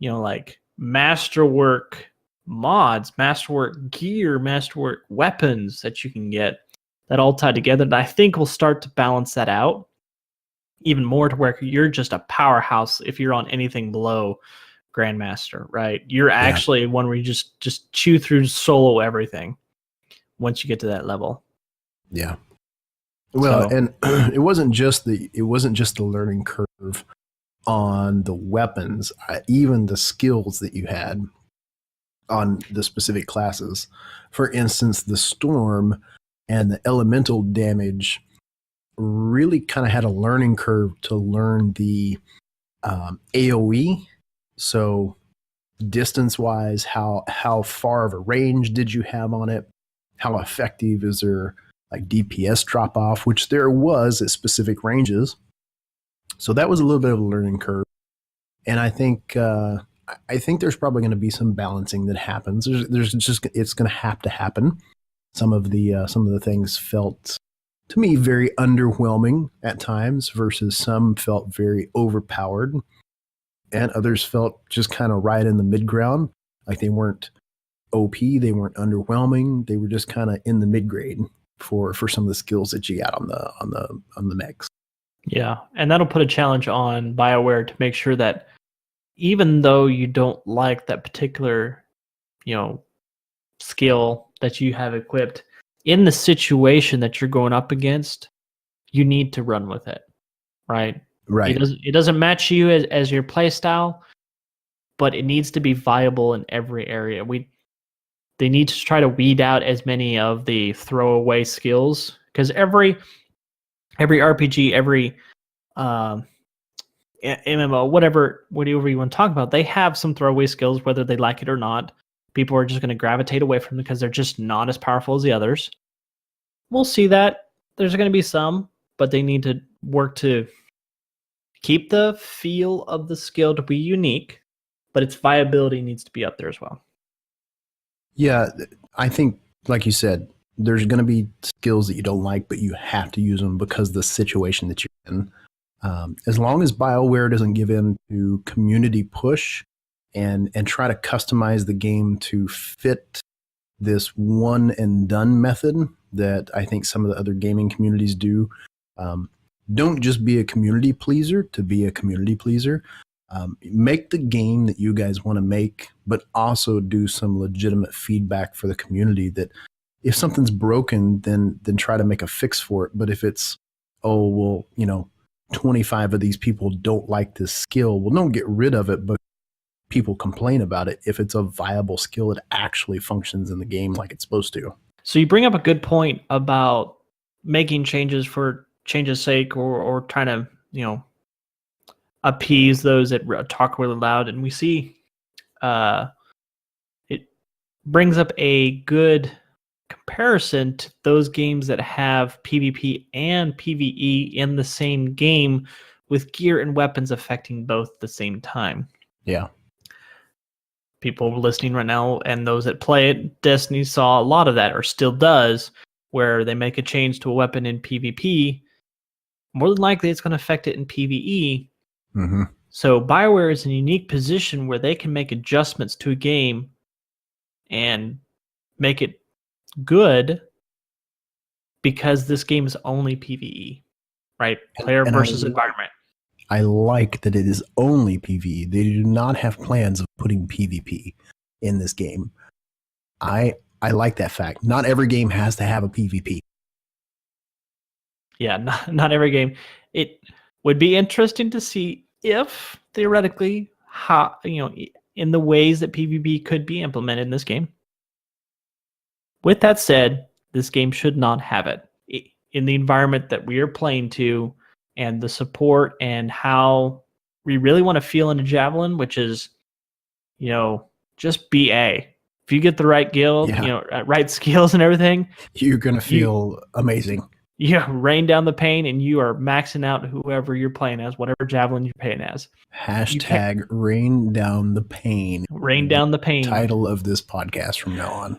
Speaker 2: like masterwork mods, masterwork gear, masterwork weapons that you can get that all tied together, that I think will start to balance that out even more, to where you're just a powerhouse if you're on anything below Grandmaster, right? You're actually one where you just chew through solo everything once you get to that level.
Speaker 1: Yeah. Well, and it wasn't just the learning curve on the weapons, even the skills that you had on the specific classes. For instance, the storm and the elemental damage really kind of had a learning curve to learn the AoE. So distance-wise, how far of a range did you have on it? How effective is there like DPS drop-off, which there was at specific ranges. So that was a little bit of a learning curve. And I think there's probably going to be some balancing that happens. There's just, it's going to have to happen. Some of the things felt to me very underwhelming at times, versus some felt very overpowered, and others felt just kind of right in the mid ground. Like they weren't OP, they weren't underwhelming, they were just kind of in the mid grade for some of the skills that you got on the mechs. Yeah,
Speaker 2: and that'll put a challenge on BioWare to make sure that even though you don't like that particular, skill that you have equipped, in the situation that you're going up against, you need to run with it, right?
Speaker 1: Right.
Speaker 2: It doesn't match you as your play style, but it needs to be viable in every area. They need to try to weed out as many of the throwaway skills, because every RPG, every MMO, whatever you want to talk about, they have some throwaway skills, whether they like it or not. People are just going to gravitate away from them because they're just not as powerful as the others. We'll see that. There's going to be some, but they need to work to keep the feel of the skill to be unique, but its viability needs to be up there as well.
Speaker 1: Yeah, I think, like you said, there's going to be skills that you don't like, but you have to use them because of the situation that you're in. As long as BioWare doesn't give in to community push and try to customize the game to fit this one and done method that I think some of the other gaming communities do. Don't just be a community pleaser to be a community pleaser. Make the game that you guys want to make, but also do some legitimate feedback for the community, that if something's broken, then try to make a fix for it. But if it's, 25 of these people don't like this skill, well, don't get rid of it, but people complain about it. If it's a viable skill, it actually functions in the game like it's supposed to.
Speaker 2: So you bring up a good point about making changes for change's sake, or trying to, appease those that talk really loud. And we see it brings up a good comparison to those games that have PvP and PvE in the same game with gear and weapons affecting both at the same time.
Speaker 1: Yeah.
Speaker 2: People listening right now and those that play it, Destiny saw a lot of that, or still does, where they make a change to a weapon in PvP. More than likely, it's going to affect it in PvE.
Speaker 1: Mm-hmm.
Speaker 2: So BioWare is in a unique position where they can make adjustments to a game and make it good because this game is only PvE, right? Player versus environment.
Speaker 1: I like that it is only PvE. They do not have plans of putting PvP in this game. I like that fact. Not every game has to have a PvP.
Speaker 2: Yeah, not every game. It would be interesting to see if theoretically how, in the ways that PvP could be implemented in this game. With that said, this game should not have it in the environment that we are playing to, and the support and how we really want to feel in a Javelin, which is, just BA. If you get the right guild, right skills and everything,
Speaker 1: you're going to feel amazing.
Speaker 2: Yeah, rain down the pain, and you are maxing out whoever you're playing as, whatever Javelin you're playing as.
Speaker 1: Hashtag rain down the pain.
Speaker 2: Rain down the pain.
Speaker 1: Title of this podcast from now on.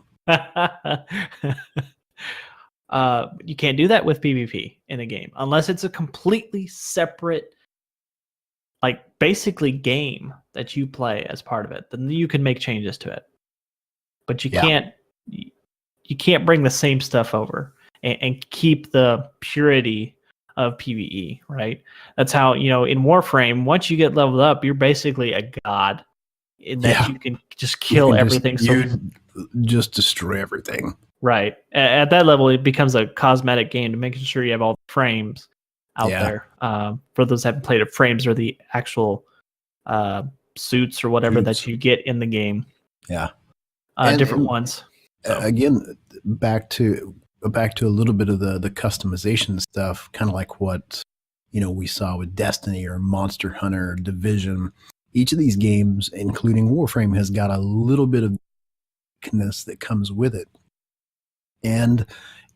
Speaker 2: You can't do that with PvP in a game unless it's a completely separate, basically game that you play as part of it. Then you can make changes to it, but you can't bring the same stuff over and keep the purity of PvE. Right? That's how in Warframe. Once you get leveled up, you're basically a god in that you can just kill everything.
Speaker 1: You just destroy everything.
Speaker 2: Right. At that level, it becomes a cosmetic game to making sure you have all the frames out there. For those that haven't played it, frames are the actual suits or whatever that you get in the game.
Speaker 1: Yeah.
Speaker 2: Different ones. So.
Speaker 1: Again, back to a little bit of the customization stuff, kind of like what we saw with Destiny or Monster Hunter or Division. Each of these games, including Warframe, has got a little bit of uniqueness that comes with it. And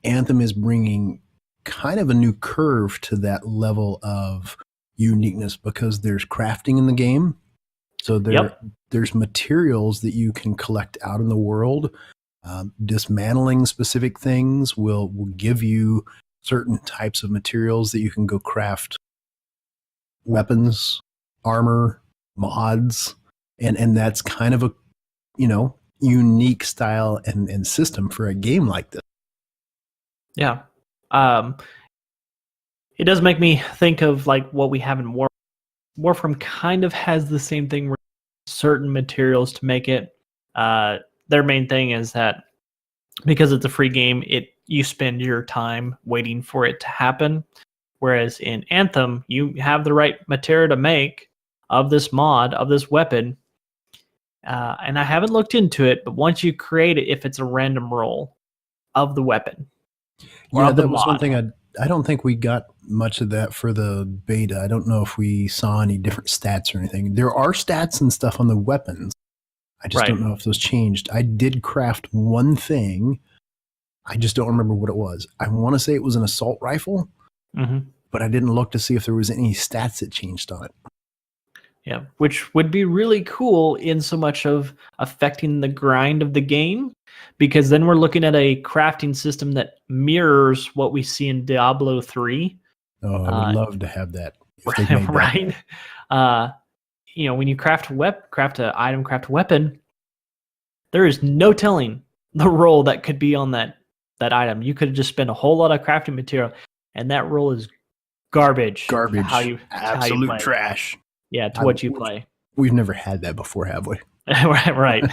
Speaker 1: Anthem is bringing kind of a new curve to that level of uniqueness because there's crafting in the game. So there's materials that you can collect out in the world. Dismantling specific things will give you certain types of materials that you can go craft weapons, armor, mods, and that's kind of a unique style and system for a game like this.
Speaker 2: Yeah. It does make me think of what we have in Warframe. Warframe kind of has the same thing where certain materials to make it. Their main thing is that because it's a free game, you spend your time waiting for it to happen. Whereas in Anthem, you have the right material to make of this mod, of this weapon. And I haven't looked into it, but once you create it, if it's a random roll of the weapon.
Speaker 1: That was one thing I don't think we got much of that for the beta. I don't know if we saw any different stats or anything. There are stats and stuff on the weapons. I just don't know if those changed. I did craft one thing. I just don't remember what it was. I want to say it was an assault rifle, but I didn't look to see if there was any stats that changed on it.
Speaker 2: Yeah, which would be really cool in so much of affecting the grind of the game, because then we're looking at a crafting system that mirrors what we see in Diablo 3.
Speaker 1: Oh, I would love to have that.
Speaker 2: Right? When you craft an item, craft a weapon, there is no telling the roll that could be on that item. You could just spend a whole lot of crafting material, and that roll is garbage.
Speaker 1: Garbage. Absolute trash.
Speaker 2: Yeah, to what you play.
Speaker 1: We've never had that before, have we?
Speaker 2: Right.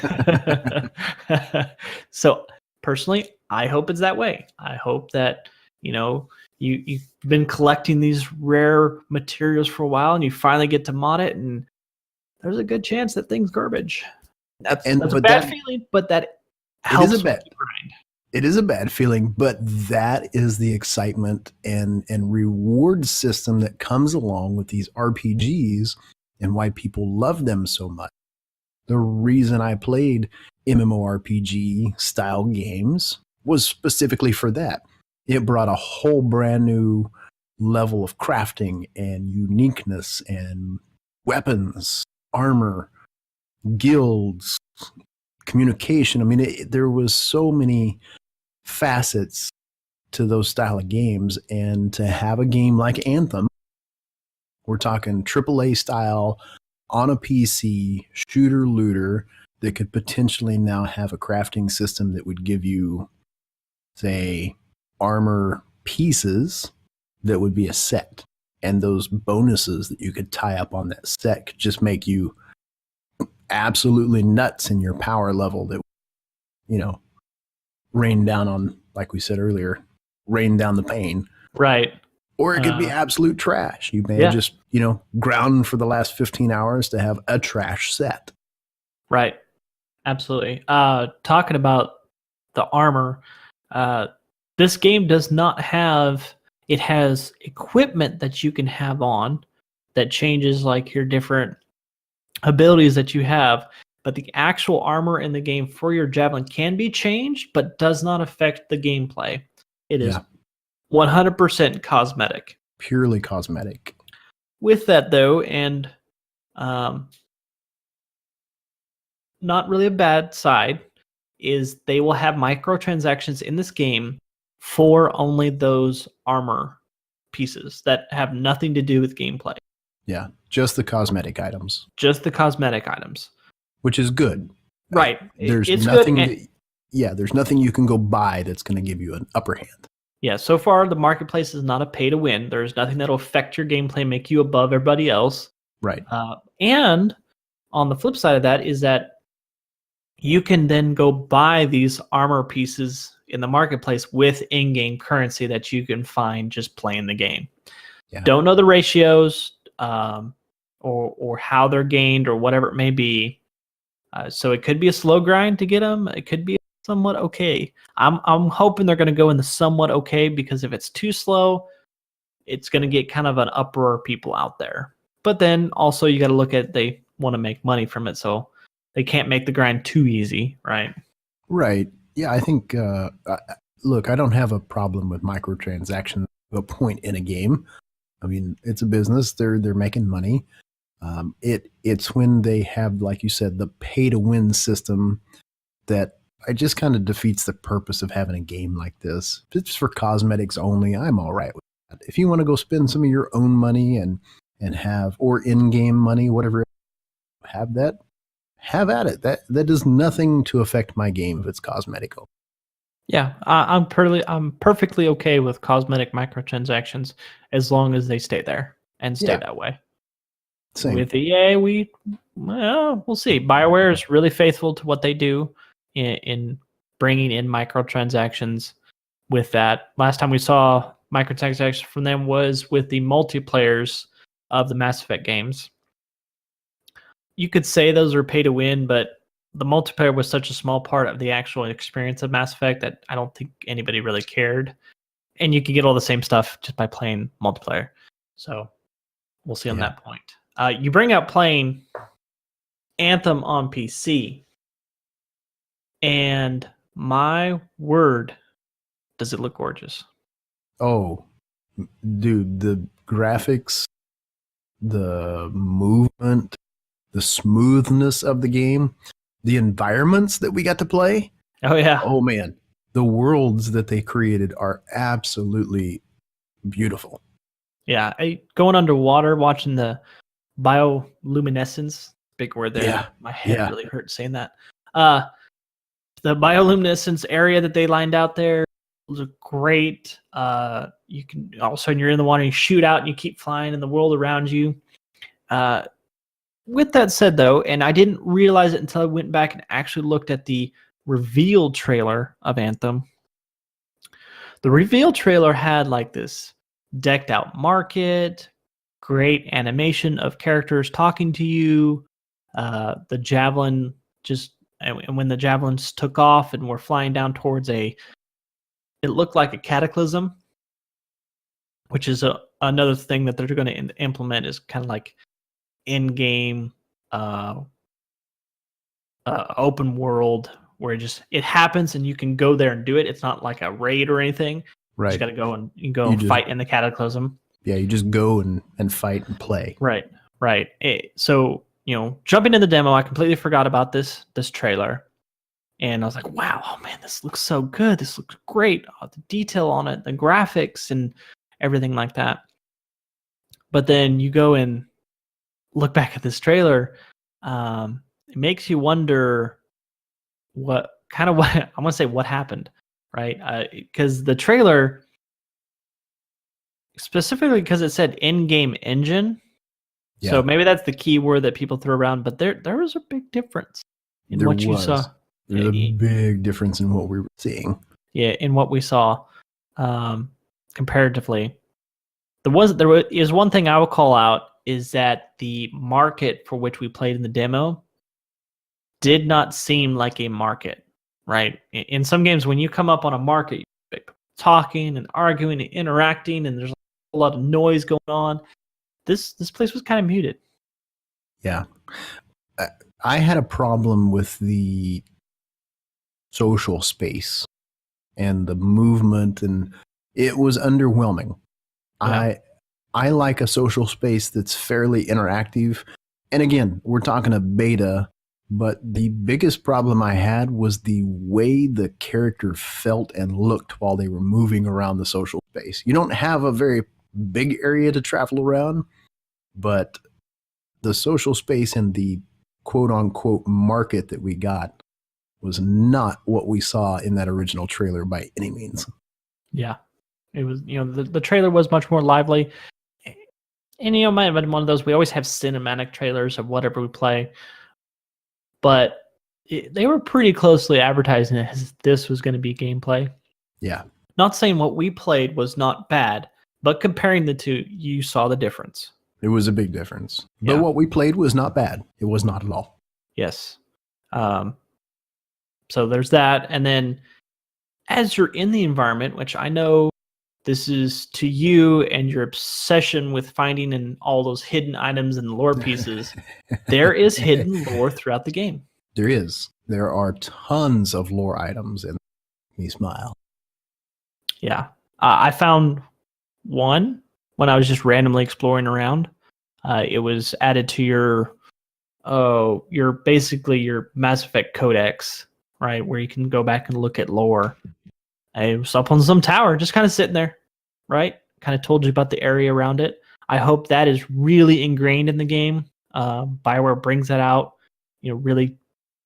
Speaker 2: So personally, I hope it's that way. I hope that, you've been collecting these rare materials for a while and you finally get to mod it, and there's a good chance that thing's garbage. That's a bad feeling, but that helps.
Speaker 1: It is a bad feeling, but that is the excitement and reward system that comes along with these RPGs and why people love them so much. The reason I played MMORPG style games was specifically for that. It brought a whole brand new level of crafting and uniqueness and weapons, armor, guilds, communication. I mean, there was so many facets to those style of games, and to have a game like Anthem, we're talking AAA style on a PC shooter looter that could potentially now have a crafting system that would give you, say, armor pieces that would be a set, and those bonuses that you could tie up on that set could just make you absolutely nuts in your power level that, rain down on, like we said earlier, rain down the pain.
Speaker 2: Right.
Speaker 1: Or it could be absolute trash. You may have just, ground for the last 15 hours to have a trash set.
Speaker 2: Right. Absolutely. Talking about the armor, this game does not have, it has equipment that you can have on that changes like your different abilities that you have, but the actual armor in the game for your javelin can be changed, but does not affect the gameplay. It is 100% cosmetic.
Speaker 1: Purely cosmetic.
Speaker 2: With that, though, and not really a bad side, is they will have microtransactions in this game for only those armor pieces that have nothing to do with gameplay.
Speaker 1: Yeah, just the cosmetic items.
Speaker 2: Just the cosmetic items.
Speaker 1: Which is good.
Speaker 2: Right.
Speaker 1: There's
Speaker 2: it's
Speaker 1: nothing
Speaker 2: good.
Speaker 1: There's nothing you can go buy that's going to give you an upper hand.
Speaker 2: Yeah, so far the marketplace is not a pay to win. There's nothing that'll affect your gameplay, make you above everybody else.
Speaker 1: Right.
Speaker 2: And on the flip side of that is that you can then go buy these armor pieces in the marketplace with in-game currency that you can find just playing the game.
Speaker 1: Yeah.
Speaker 2: Don't know the ratios or how they're gained or whatever it may be. So it could be a slow grind to get them. It could be somewhat okay. I'm hoping they're going to go in the somewhat okay, because if it's too slow, it's going to get kind of an uproar of people out there. But then also you got to look at, they want to make money from it, so they can't make the grind too easy, right?
Speaker 1: Right. Yeah, I think, look, I don't have a problem with microtransactions to a point in a game. I mean, it's a business. They're making money. It's when they have, like you said, the pay-to-win system that it just kind of defeats the purpose of having a game like this. If it's for cosmetics only, I'm all right with that. If you want to go spend some of your own money and have, or in-game money, whatever, have that, have at it. That does nothing to affect my game if it's cosmetic.
Speaker 2: Yeah, I'm perfectly okay with cosmetic microtransactions as long as they stay there and stay that way.
Speaker 1: Same.
Speaker 2: With EA, we'll see. BioWare is really faithful to what they do in bringing in microtransactions with that. Last time we saw microtransactions from them was with the multiplayers of the Mass Effect games. You could say those are pay to win, but the multiplayer was such a small part of the actual experience of Mass Effect that I don't think anybody really cared. And you can get all the same stuff just by playing multiplayer. So we'll see on that point. You bring out playing Anthem on PC, and my word, does it look gorgeous.
Speaker 1: Oh, dude, the graphics, the movement, the smoothness of the game, the environments that we got to play.
Speaker 2: Oh, yeah.
Speaker 1: Oh, man. The worlds that they created are absolutely beautiful.
Speaker 2: Yeah. Going underwater, watching the bioluminescence, big word there.
Speaker 1: Yeah.
Speaker 2: My head really hurt saying that. The bioluminescence area that they lined out there was great. You can, all of a sudden you're in the water, you shoot out and you keep flying in the world around you. With that said, though, and I didn't realize it until I went back and actually looked at the reveal trailer of Anthem. The reveal trailer had like this decked out market, great animation of characters talking to you, the javelin and when the javelins took off and were flying down towards it looked like a cataclysm, which is another thing that they're going to implement, is kind of like in-game open world where it happens and you can go there and do it. It's not like a raid or anything. You just
Speaker 1: Right.
Speaker 2: got to go and fight in the Cataclysm.
Speaker 1: Yeah, you just go and fight and play.
Speaker 2: Right. So, jumping in the demo, I completely forgot about this trailer. And I was like, wow, oh man, this looks so good. This looks great. Oh, the detail on it, the graphics and everything like that. But then you go and look back at this trailer. It makes you wonder what I want to say what happened, right? Because the trailer, specifically because it said in-game engine, so maybe that's the key word that people throw around. But there was a big difference in what you saw.
Speaker 1: There's a big difference in what we were seeing.
Speaker 2: Yeah, in what we saw, comparatively. There is one thing I will call out is that the market for which we played in the demo did not seem like a market, right? In some games, when you come up on a market, you're talking and arguing and interacting, and there's a lot of noise going on. This place was kind of muted.
Speaker 1: Yeah. I had a problem with the social space and the movement, and it was underwhelming. Yeah. I like a social space that's fairly interactive. And again, we're talking a beta, but the biggest problem I had was the way the character felt and looked while they were moving around the social space. You don't have a very big area to travel around, but the social space and the quote unquote market that we got was not what we saw in that original trailer by any means.
Speaker 2: Yeah. It was, the trailer was much more lively. And, it might have been one of those, we always have cinematic trailers of whatever we play. But they were pretty closely advertising it as this was going to be gameplay.
Speaker 1: Yeah.
Speaker 2: Not saying what we played was not bad, but comparing the two, you saw the difference.
Speaker 1: It was a big difference. Yeah. But what we played was not bad. It was not at all.
Speaker 2: Yes. So there's that. And then as you're in the environment, which I know this is to you and your obsession with finding in all those hidden items and lore pieces, there is hidden lore throughout the game.
Speaker 1: There is. There are tons of lore items, and me smile.
Speaker 2: Yeah. I found one when I was just randomly exploring around. It was added to your basically your Mass Effect Codex, right, where you can go back and look at lore. I was up on some tower, just kind of sitting there, right? Kind of told you about the area around it. I hope that is really ingrained in the game. BioWare brings that out, really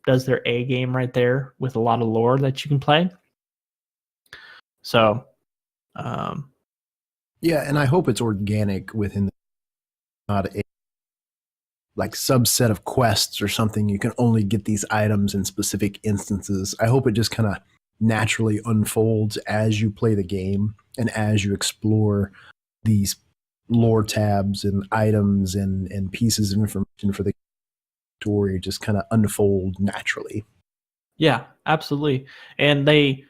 Speaker 2: does their A game right there with a lot of lore that you can play. So,
Speaker 1: yeah, and I hope it's organic within not a like subset of quests or something. You can only get these items in specific instances. I hope it just kind of naturally unfolds as you play the game and as you explore these lore tabs and items and pieces of information for the story just kind of unfold naturally.
Speaker 2: Yeah, absolutely. And in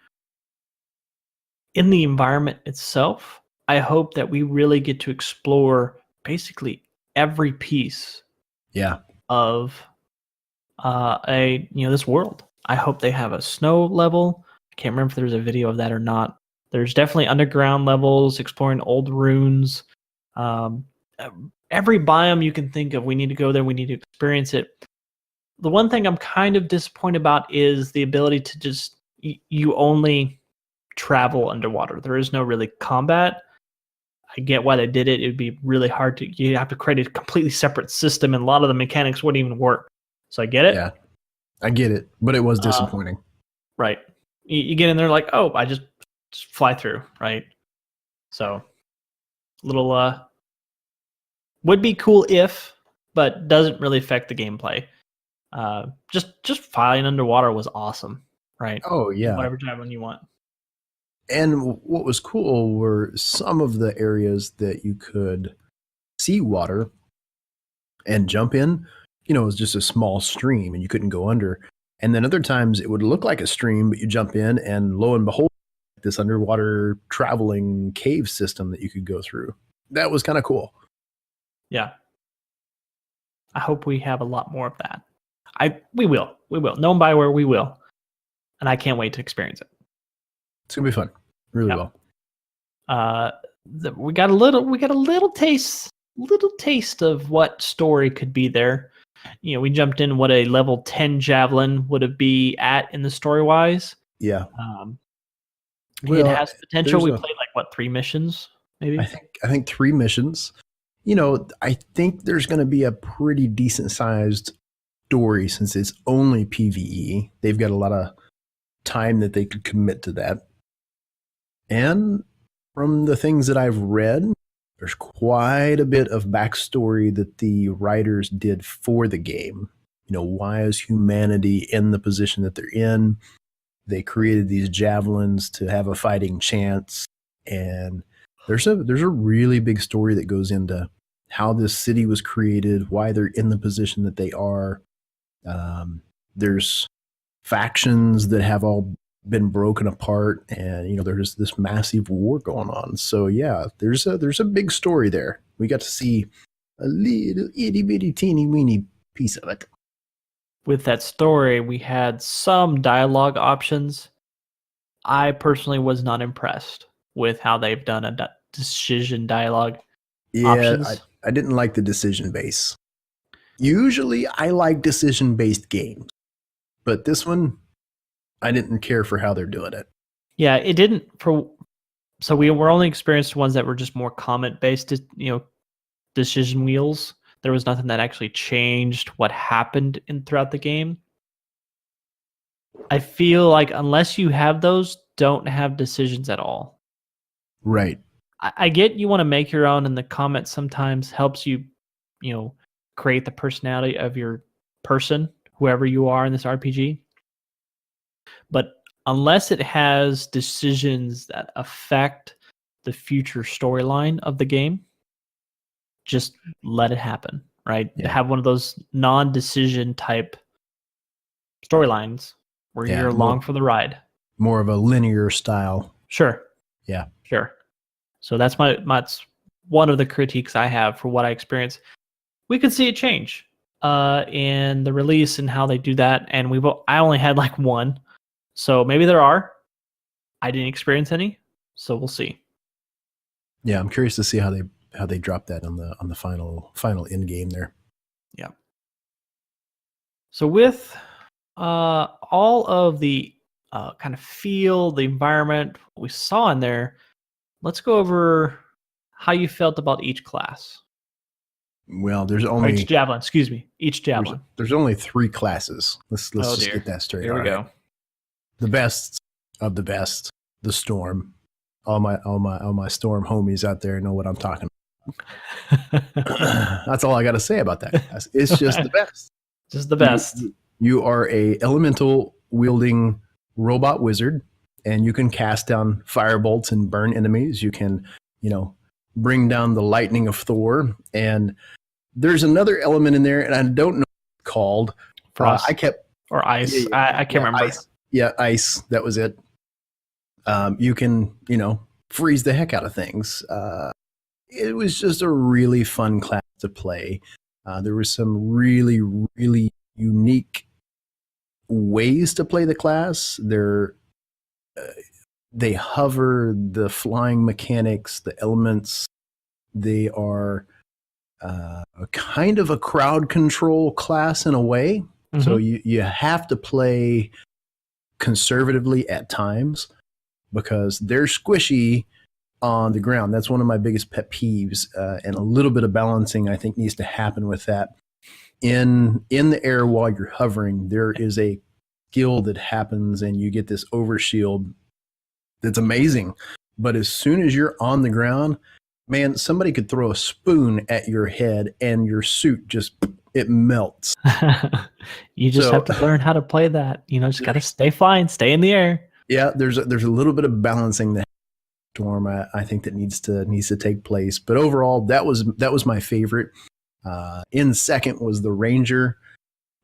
Speaker 2: the environment itself, I hope that we really get to explore basically every piece of this world. I hope they have a snow level. I can't remember if there's a video of that or not. There's definitely underground levels, exploring old ruins. Every biome you can think of, we need to go there. We need to experience it. The one thing I'm kind of disappointed about is the ability to just, you only travel underwater. There is no really combat. I get why they did it. It would be really hard you have to create a completely separate system, and a lot of the mechanics wouldn't even work. So I get it.
Speaker 1: Yeah, I get it, but it was disappointing.
Speaker 2: Right. You get in there like, oh, I just fly through, right? So, little would be cool if, but doesn't really affect the gameplay. Just flying underwater was awesome, right?
Speaker 1: Oh yeah,
Speaker 2: whatever traveling you want.
Speaker 1: And what was cool were some of the areas that you could see water and jump in. It was just a small stream and you couldn't go under. And then other times it would look like a stream, but you jump in and lo and behold, this underwater traveling cave system that you could go through. That was kind of cool.
Speaker 2: Yeah. I hope we have a lot more of that. We will. Known by where we will. and I can't wait to experience it.
Speaker 1: It's gonna be fun. Really
Speaker 2: Yep.
Speaker 1: well.
Speaker 2: We got a little taste of what story could be there. We jumped in what a level 10 javelin would be at in the story wise.
Speaker 1: Yeah.
Speaker 2: It has potential. We
Speaker 1: there's
Speaker 2: played like 3 missions, maybe.
Speaker 1: I think 3 missions. I think there's going to be a pretty decent sized story since it's only PvE. They've got a lot of time that they could commit to that. And from the things that I've read, there's quite a bit of backstory that the writers did for the game. Why is humanity in the position that they're in? They created these javelins to have a fighting chance. And there's a really big story that goes into how this city was created, why they're in the position that they are. There's factions that have all been broken apart, and there's this massive war going on. So yeah, there's a big story there. We got to see a little itty bitty teeny weeny piece of it.
Speaker 2: With that story, we had some dialogue options. I personally was not impressed with how they've done a decision dialogue options.
Speaker 1: I didn't like the decision base. Usually I like decision based games, but this one I didn't care for how they're doing it.
Speaker 2: Yeah, it didn't. So we were only experienced ones that were just more comment based, decision wheels. There was nothing that actually changed what happened throughout the game. I feel like unless you have those, don't have decisions at all.
Speaker 1: Right.
Speaker 2: I get you want to make your own, and the comments sometimes helps you, create the personality of your person, whoever you are in this RPG. But unless it has decisions that affect the future storyline of the game, just let it happen, right?
Speaker 1: Yeah.
Speaker 2: Have one of those non-decision type storylines where you're along for the ride.
Speaker 1: More of a linear style.
Speaker 2: Sure.
Speaker 1: Yeah.
Speaker 2: Sure. So that's one of the critiques I have for what I experienced. We could see it change in the release and how they do that. And I only had like one. So maybe there are. I didn't experience any. So we'll see.
Speaker 1: Yeah, I'm curious to see how they drop that on the final end game there.
Speaker 2: Yeah. So with all of the kind of feel, the environment we saw in there, let's go over how you felt about each class.
Speaker 1: Well, there's only
Speaker 2: each javelin. Excuse me, each javelin.
Speaker 1: There's only 3 classes. Let's just get that straight.
Speaker 2: Here we go.
Speaker 1: The best of the best, the Storm. All my Storm homies out there know what I'm talking about. That's all I got to say about that class. It's just the best.
Speaker 2: Just the best.
Speaker 1: You are a elemental wielding robot wizard, and you can cast down firebolts and burn enemies. You can, bring down the lightning of Thor. And there's another element in there, and I don't know what it's called.
Speaker 2: Frost.
Speaker 1: Or
Speaker 2: ice. I can't remember.
Speaker 1: Ice. Yeah, ice. That was it. You can, freeze the heck out of things. It was just a really fun class to play. There was some really, really unique ways to play the class. They hover, the flying mechanics, the elements. They are a kind of a crowd control class in a way. Mm-hmm. So you have to play conservatively at times because they're squishy on the ground. That's one of my biggest pet peeves, and a little bit of balancing I think needs to happen with that. In the air while you're hovering, there is a skill that happens and you get this overshield that's amazing. But as soon as you're on the ground, man, somebody could throw a spoon at your head and your suit it melts.
Speaker 2: You just have to learn how to play that. Just got to stay fine, stay in the air.
Speaker 1: Yeah, there's a little bit of balancing that Storm I think that needs to take place. But overall, that was my favorite. In second was the Ranger.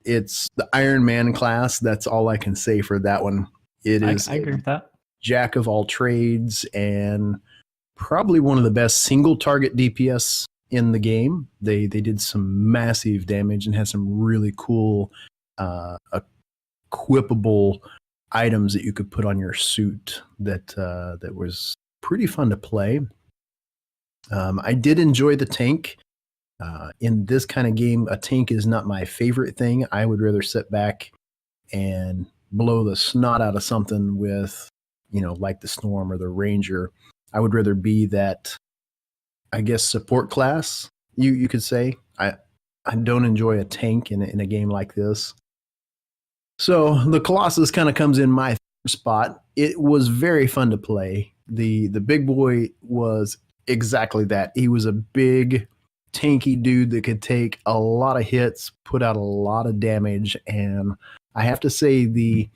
Speaker 1: It's the Iron Man class. That's all I can say for that one. I agree with that. Jack of all trades and probably one of the best single target DPS in the game. They did some massive damage and had some really cool equipable items that you could put on your suit that was pretty fun to play. I did enjoy the tank. In this kind of game, a tank is not my favorite thing. I would rather sit back and blow the snot out of something with, like the Storm or the Ranger. I would rather be that, I guess, support class, you could say. I don't enjoy a tank in a game like this. So the Colossus kind of comes in my third spot. It was very fun to play. The big boy was exactly that. He was a big, tanky dude that could take a lot of hits, put out a lot of damage, and I have to say the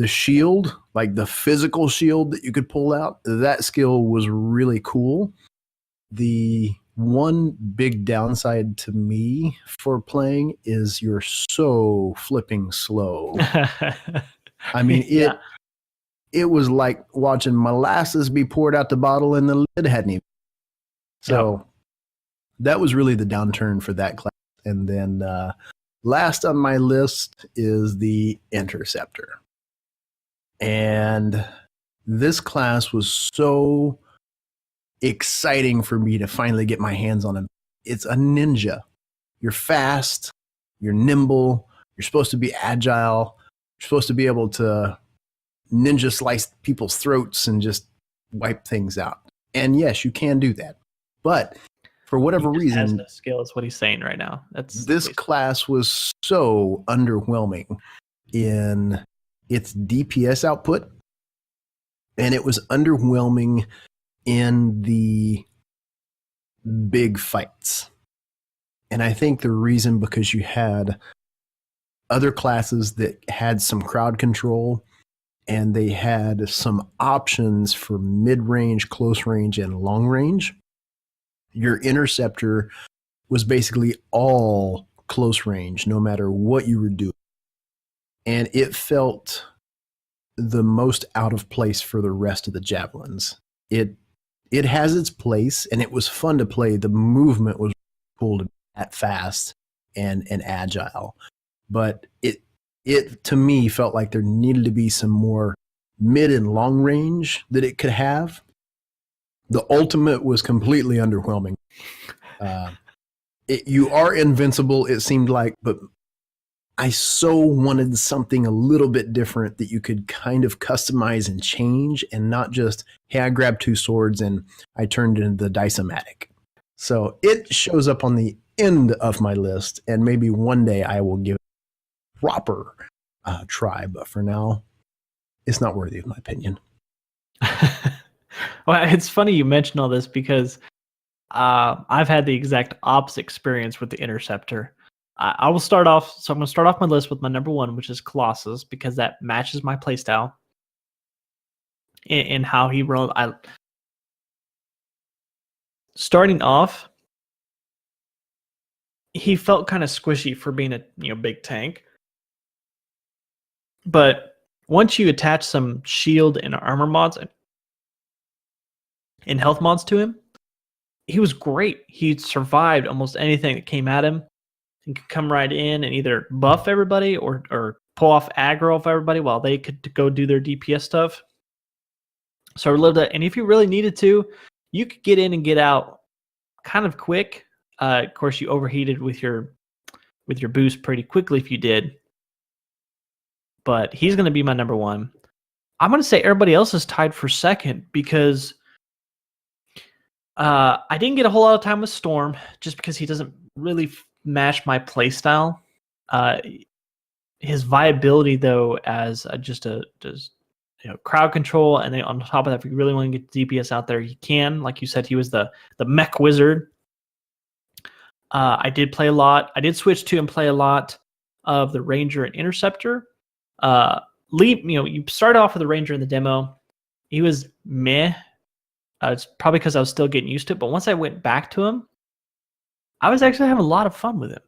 Speaker 1: shield, like the physical shield that you could pull out, that skill was really cool. The one big downside to me for playing is you're so flipping slow. I mean, it was like watching molasses be poured out the bottle and the lid hadn't even. So that was really the downturn for that class. And then last on my list is the Interceptor. And this class was so exciting for me to finally get my hands on him. It's a ninja. You're fast, you're nimble, you're supposed to be agile, you're supposed to be able to ninja slice people's throats and just wipe things out. And yes, you can do that. But for whatever reason,
Speaker 2: has no skill is what he's saying right now.
Speaker 1: This class was so underwhelming in its DPS output, and it was underwhelming in the big fights. And I think the reason because you had other classes that had some crowd control and they had some options for mid-range, close range, and long range. Your Interceptor was basically all close range, no matter what you were doing. And it felt the most out of place for the rest of the javelins. It has its place, and it was fun to play. The movement was cool to be that fast and agile. But it to me felt like there needed to be some more mid and long range that it could have. The ultimate was completely underwhelming. You are invincible, it seemed like, but I so wanted something a little bit different that you could kind of customize and change, and not just, hey, I grabbed 2 swords and I turned into the Dice-O-Matic. So it shows up on the end of my list, and maybe one day I will give it a proper try, but for now, it's not worthy of my opinion.
Speaker 2: Well, it's funny you mention all this because I've had the exact opposite experience with the Interceptor. I will start off, so I'm going to start off my list with my number 1, which is Colossus, because that matches my playstyle and how he rolled. Starting off, he felt kind of squishy for being a big tank, but once you attach some shield and armor mods and health mods to him, he was great. He survived almost anything that came at him. He could come right in and either buff everybody or pull off aggro of everybody while they could go do their DPS stuff. So I loved that. And if you really needed to, you could get in and get out kind of quick. Of course, you overheated with your boost pretty quickly if you did. But he's going to be my number 1. I'm going to say everybody else is tied for second because I didn't get a whole lot of time with Storm just because he doesn't really match my playstyle. His viability, though, as just crowd control, and then on top of that, if you really want to get DPS out there, he can. Like you said, he was the mech wizard. I did play a lot. I did switch to and play a lot of the Ranger and Interceptor. You started off with the Ranger in the demo. He was meh. It's probably because I was still getting used to it. But once I went back to him, I was actually having a lot of fun with him.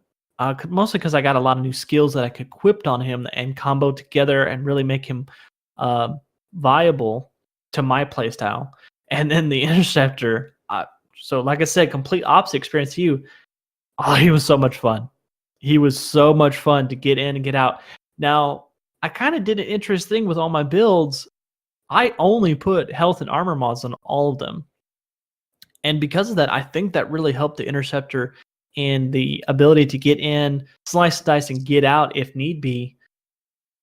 Speaker 2: Mostly because I got a lot of new skills that I could equip on him and combo together and really make him viable to my playstyle. And then the Interceptor. So like I said, complete opposite experience to you. Oh, he was so much fun. He was so much fun to get in and get out. Now, I kind of did an interesting thing with all my builds. I only put health and armor mods on all of them. And because of that, I think that really helped the Interceptor in the ability to get in, slice, dice, and get out if need be,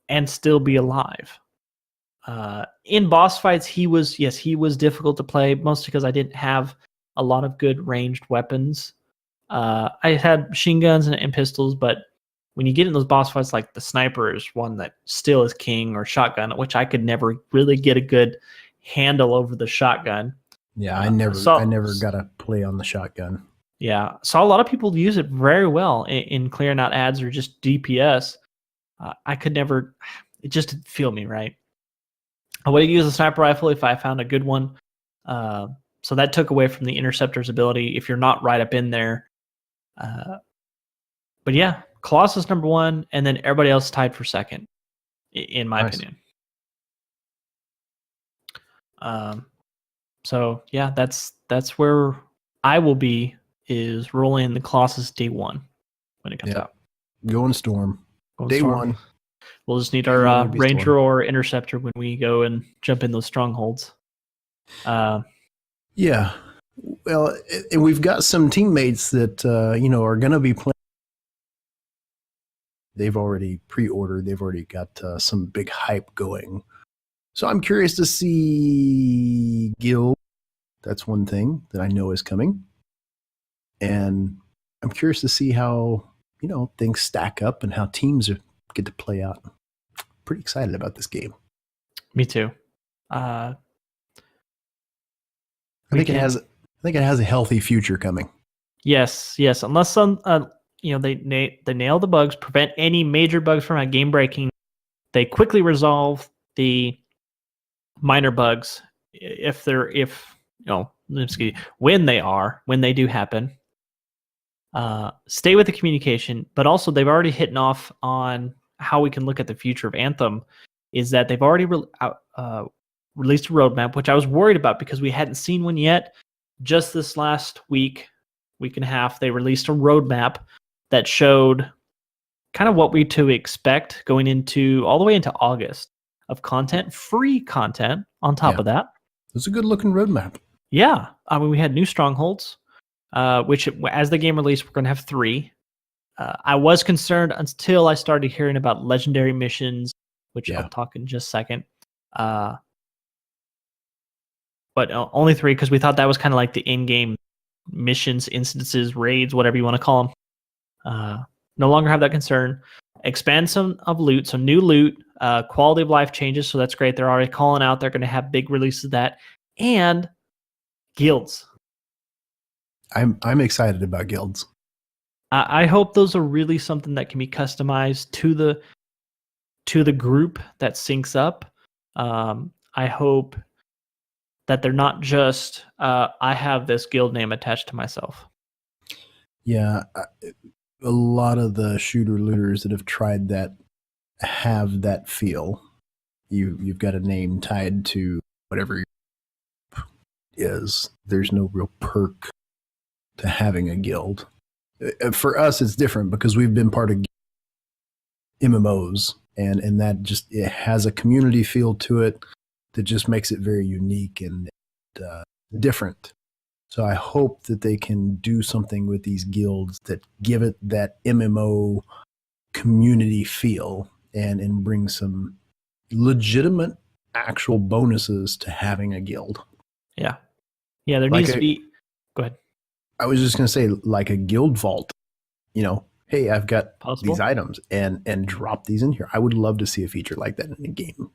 Speaker 2: and still be alive. In boss fights, he was difficult to play, mostly because I didn't have a lot of good ranged weapons. I had machine guns and pistols, but when you get in those boss fights, like the sniper is one that still is king, or shotgun, which I could never really get a good handle over the shotgun.
Speaker 1: Yeah, I never got to play on the shotgun.
Speaker 2: Yeah, saw a lot of people use it very well in clearing out ads or just DPS. I could never, it just didn't feel me right. I would use a sniper rifle if I found a good one. So that took away from the Interceptor's ability if you're not right up in there. But yeah, Colossus number 1, and then everybody else tied for second, in my opinion. So yeah, that's where I will be, is rolling the Colossus day 1 when it comes out.
Speaker 1: Going Storm. Day 1.
Speaker 2: We'll just need our Ranger or Interceptor when we go and jump in those strongholds.
Speaker 1: Yeah. Well, and we've got some teammates that are going to be playing. They've already pre-ordered. They've already got some big hype going. So I'm curious to see Guild. That's one thing that I know is coming. And I'm curious to see how, things stack up and how teams get to play out. Pretty excited about this game.
Speaker 2: Me too. I
Speaker 1: think it has a healthy future coming.
Speaker 2: Yes. Unless some, they nail the bugs, prevent any major bugs from game breaking. They quickly resolve the minor bugs when they do happen. Stay with the communication, but also they've already hit off on how we can look at the future of Anthem. Is that they've already released a roadmap, which I was worried about because we hadn't seen one yet. Just this last week and a half, they released a roadmap that showed kind of what we to expect going into all the way into August of free content on top of that.
Speaker 1: It's a good looking roadmap.
Speaker 2: Yeah. I mean, we had new strongholds, which as the game released, we're going to have 3. I was concerned until I started hearing about legendary missions, which I'll talk in just a second. But only 3, because we thought that was kind of like the in-game missions, instances, raids, whatever you want to call them. No longer have that concern. Expand some of loot, some new loot, quality of life changes, so that's great. They're already calling out. They're going to have big releases of that. And guilds.
Speaker 1: I'm excited about guilds.
Speaker 2: I hope those are really something that can be customized to the group that syncs up. I hope that they're not just I have this guild name attached to myself.
Speaker 1: Yeah, a lot of the shooter looters that have tried that have that feel. You've got a name tied to whatever your is. There's no real perk to having a guild. For us, it's different because we've been part of MMOs, and that just, it has a community feel to it that just makes it very unique and different. So I hope that they can do something with these guilds that give it that MMO community feel and bring some legitimate actual bonuses to having a guild.
Speaker 2: Yeah. Yeah, there needs to be... Go ahead.
Speaker 1: I was just going to say, like a guild vault, hey, I've got these items and drop these in here. I would love to see a feature like that in a game.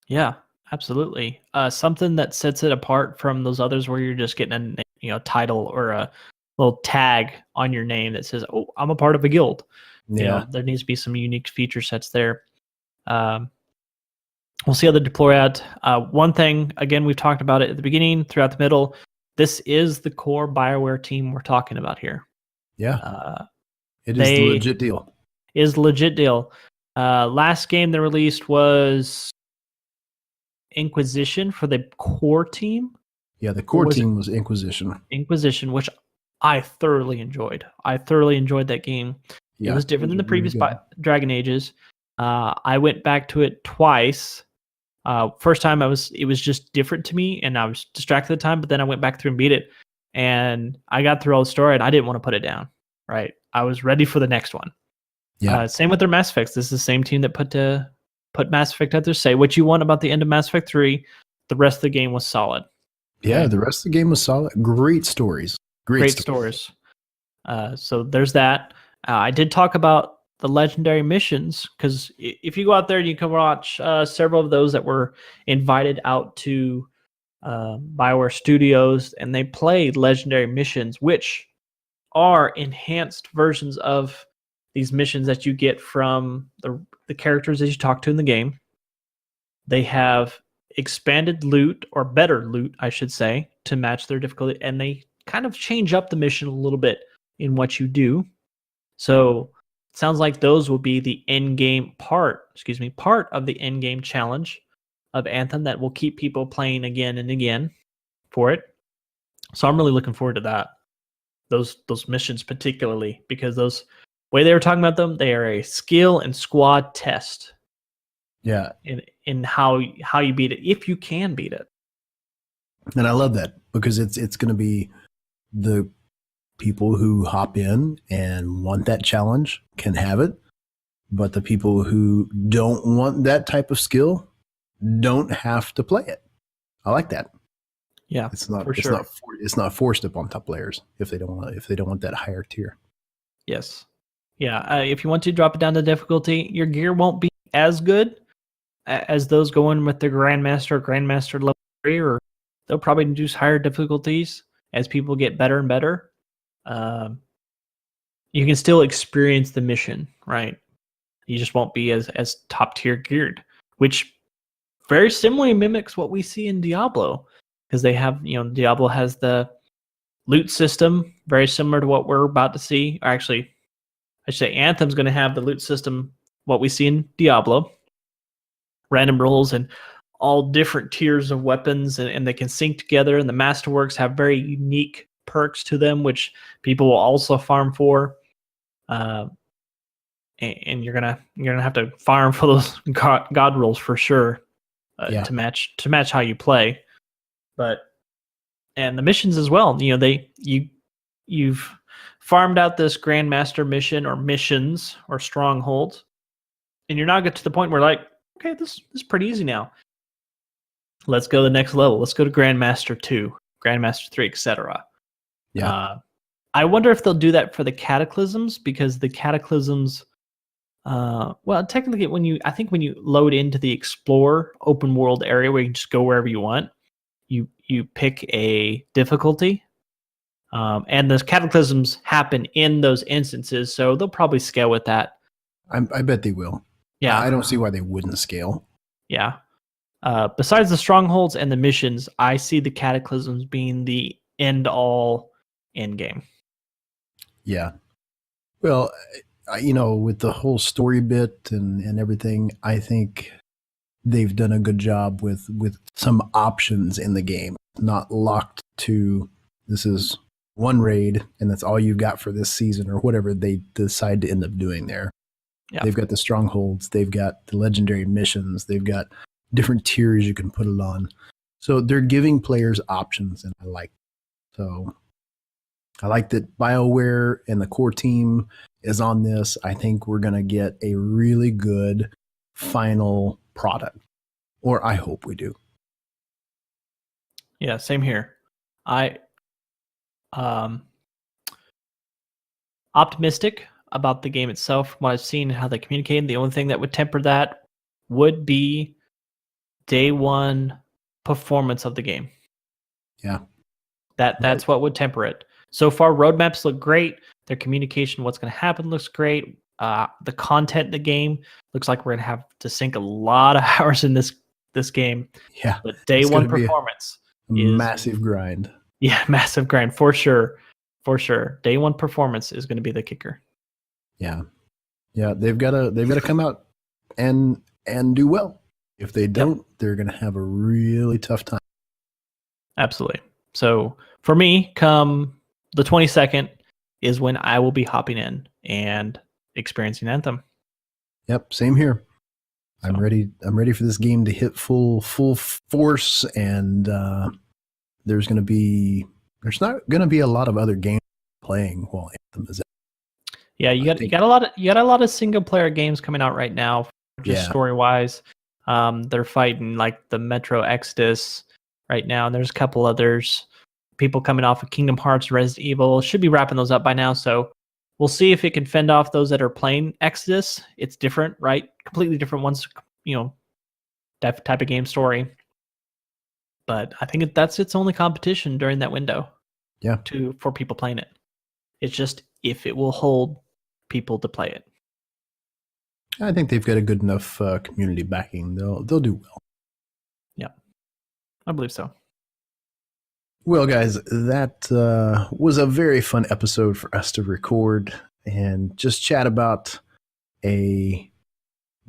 Speaker 2: Yeah, absolutely. Something that sets it apart from those others where you're just getting a title or a little tag on your name that says, "Oh, I'm a part of a guild."
Speaker 1: Yeah,
Speaker 2: there needs to be some unique feature sets there. We'll see how they deploy out. One thing, again, we've talked about it at the beginning, throughout the middle. This is the core BioWare team we're talking about here.
Speaker 1: Yeah, it is the legit deal.
Speaker 2: Is legit deal. Last game they released was Inquisition for the core team.
Speaker 1: Yeah, the core team was Inquisition.
Speaker 2: Inquisition, which I thoroughly enjoyed. I thoroughly enjoyed that game. Yeah, it was different than the previous Dragon Ages. I went back to it twice. First time it was just different to me, and I was distracted at the time. But then I went back through and beat it, and I got through all the story, and I didn't want to put it down. Right, I was ready for the next one.
Speaker 1: Yeah.
Speaker 2: Same with their Mass Effects. This is the same team that put Mass Effect out there. Say what you want about the end of Mass Effect 3. The rest of the game was solid.
Speaker 1: Yeah, the rest of the game was solid. Great stories.
Speaker 2: Great stories. So there's that. I did talk about the legendary missions, because if you go out there, you can watch several of those that were invited out to BioWare Studios, and they played legendary missions, which are enhanced versions of these missions that you get from the characters that you talk to in the game. They have expanded loot, or better loot, I should say, to match their difficulty, and they kind of change up the mission a little bit in what you do. So it sounds like those will be the end game part of the end game challenge of Anthem that will keep people playing again and again for it. So I'm really looking forward to that. Those missions particularly, because those way they were talking about them, they are a skill and squad test.
Speaker 1: Yeah.
Speaker 2: In how you beat it, if you can beat it.
Speaker 1: And I love that, because it's going to be the people who hop in and want that challenge can have it, but the people who don't want that type of skill don't have to play it. I like that.
Speaker 2: Yeah,
Speaker 1: it's not
Speaker 2: for
Speaker 1: it's
Speaker 2: sure.
Speaker 1: it's not forced upon top players if they don't want that higher tier.
Speaker 2: Yes. Yeah. If you want to drop it down to difficulty, your gear won't be as good as those going with the Grandmaster level 3, or they'll probably induce higher difficulties as people get better and better. You can still experience the mission, right? You just won't be as top tier geared, which very similarly mimics what we see in Diablo, because they have, Diablo has the loot system very similar to what we're about to see. Or actually, I should say Anthem's going to have the loot system what we see in Diablo. Random rolls and all different tiers of weapons, and they can sync together, and the Masterworks have very unique perks to them, which people will also farm for. And you're gonna have to farm for those god rolls for sure, to match how you play. And the missions as well. You've farmed out this Grandmaster mission or missions or strongholds, and you're now get to the point where, like, okay, this is pretty easy now. Let's go to the next level. Let's go to Grandmaster 2, Grandmaster 3, etc.
Speaker 1: Yeah.
Speaker 2: I wonder if they'll do that for the Cataclysms, because the Cataclysms, well, technically, when you load into the Explore open world area where you can just go wherever you want, you pick a difficulty, and the Cataclysms happen in those instances, so they'll probably scale with that.
Speaker 1: I bet they will.
Speaker 2: Yeah,
Speaker 1: I don't see why they wouldn't scale.
Speaker 2: Yeah. Besides the strongholds and the missions, I see the Cataclysms being the end-all end game.
Speaker 1: Yeah. Well, with the whole story bit and everything, I think they've done a good job with some options in the game, not locked to this is one raid and that's all you've got for this season, or whatever they decide to end up doing there. Yeah. They've got the strongholds, they've got the legendary missions, they've got different tiers you can put it on. So they're giving players options, and I like that BioWare and the core team is on this. I think we're going to get a really good final product, or I hope we do.
Speaker 2: Yeah, same here. I optimistic about the game itself, what I've seen and how they communicate. The only thing that would temper that would be day one performance of the game.
Speaker 1: Yeah.
Speaker 2: That's what would temper it. So far, roadmaps look great. Their communication, what's going to happen, looks great. The content in the game looks like we're going to have to sink a lot of hours in this game.
Speaker 1: Yeah.
Speaker 2: But day one performance
Speaker 1: is massive grind.
Speaker 2: Yeah, massive grind for sure. For sure. Day one performance is going to be the kicker.
Speaker 1: Yeah. Yeah, they've got to come out and do well. If they don't, they're going to have a really tough time.
Speaker 2: Absolutely. So for me, come the 22nd is when I will be hopping in and experiencing Anthem.
Speaker 1: Yep, same here. I'm ready. I'm ready for this game to hit full force, and there's not going to be a lot of other games playing while Anthem is out.
Speaker 2: Yeah, you got a lot of single player games coming out right now, just story wise. They're fighting like the Metro Exodus right now, and there's a couple others. People coming off of Kingdom Hearts, Resident Evil should be wrapping those up by now. So we'll see if it can fend off those that are playing Exodus. It's different, right? Completely different ones, that type of game story. But I think that's its only competition during that window.
Speaker 1: Yeah.
Speaker 2: For people playing it. It's just if it will hold people to play it.
Speaker 1: I think they've got a good enough community backing. They'll do well.
Speaker 2: Yeah, I believe so.
Speaker 1: Well, guys, that was a very fun episode for us to record and just chat about a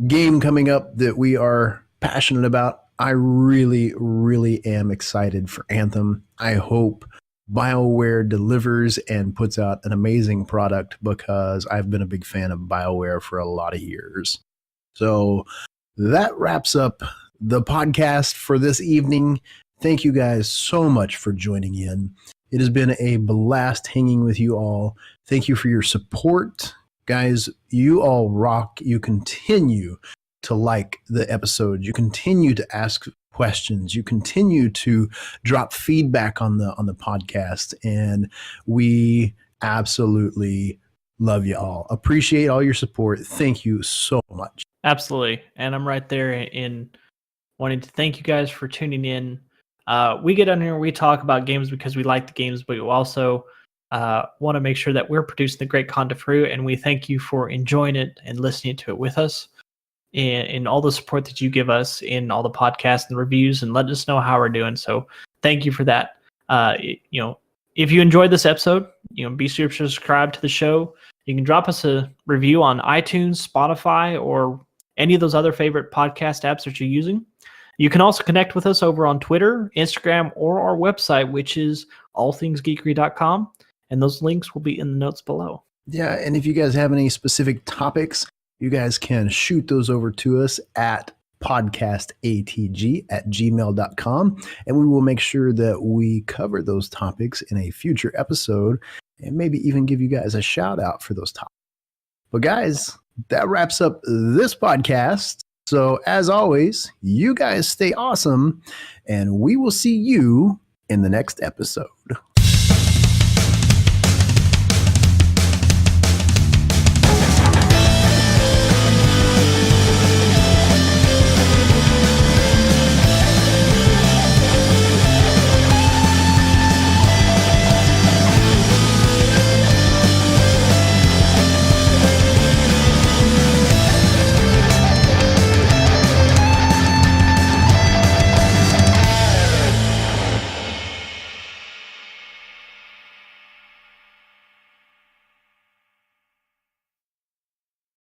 Speaker 1: game coming up that we are passionate about. I really, really am excited for Anthem. I hope BioWare delivers and puts out an amazing product because I've been a big fan of BioWare for a lot of years. So that wraps up the podcast for this evening. Thank you guys so much for joining in. It has been a blast hanging with you all. Thank you for your support. Guys, you all rock. You continue to like the episode. You continue to ask questions. You continue to drop feedback on the podcast, and we absolutely love you all. Appreciate all your support. Thank you so much.
Speaker 2: Absolutely. And I'm right there in wanting to thank you guys for tuning in. We get on here and we talk about games because we like the games, but we also want to make sure that we're producing the great content for you, and we thank you for enjoying it and listening to it with us, and all the support that you give us in all the podcasts and reviews and letting us know how we're doing. So thank you for that. If you enjoyed this episode, be sure to subscribe to the show. You can drop us a review on iTunes, Spotify, or any of those other favorite podcast apps that you're using. You can also connect with us over on Twitter, Instagram, or our website, which is allthingsgeekery.com. And those links will be in the notes below.
Speaker 1: Yeah, and if you guys have any specific topics, you guys can shoot those over to us at podcastatg@gmail.com, and we will make sure that we cover those topics in a future episode and maybe even give you guys a shout out for those topics. But guys, that wraps up this podcast. So as always, you guys stay awesome, and we will see you in the next episode.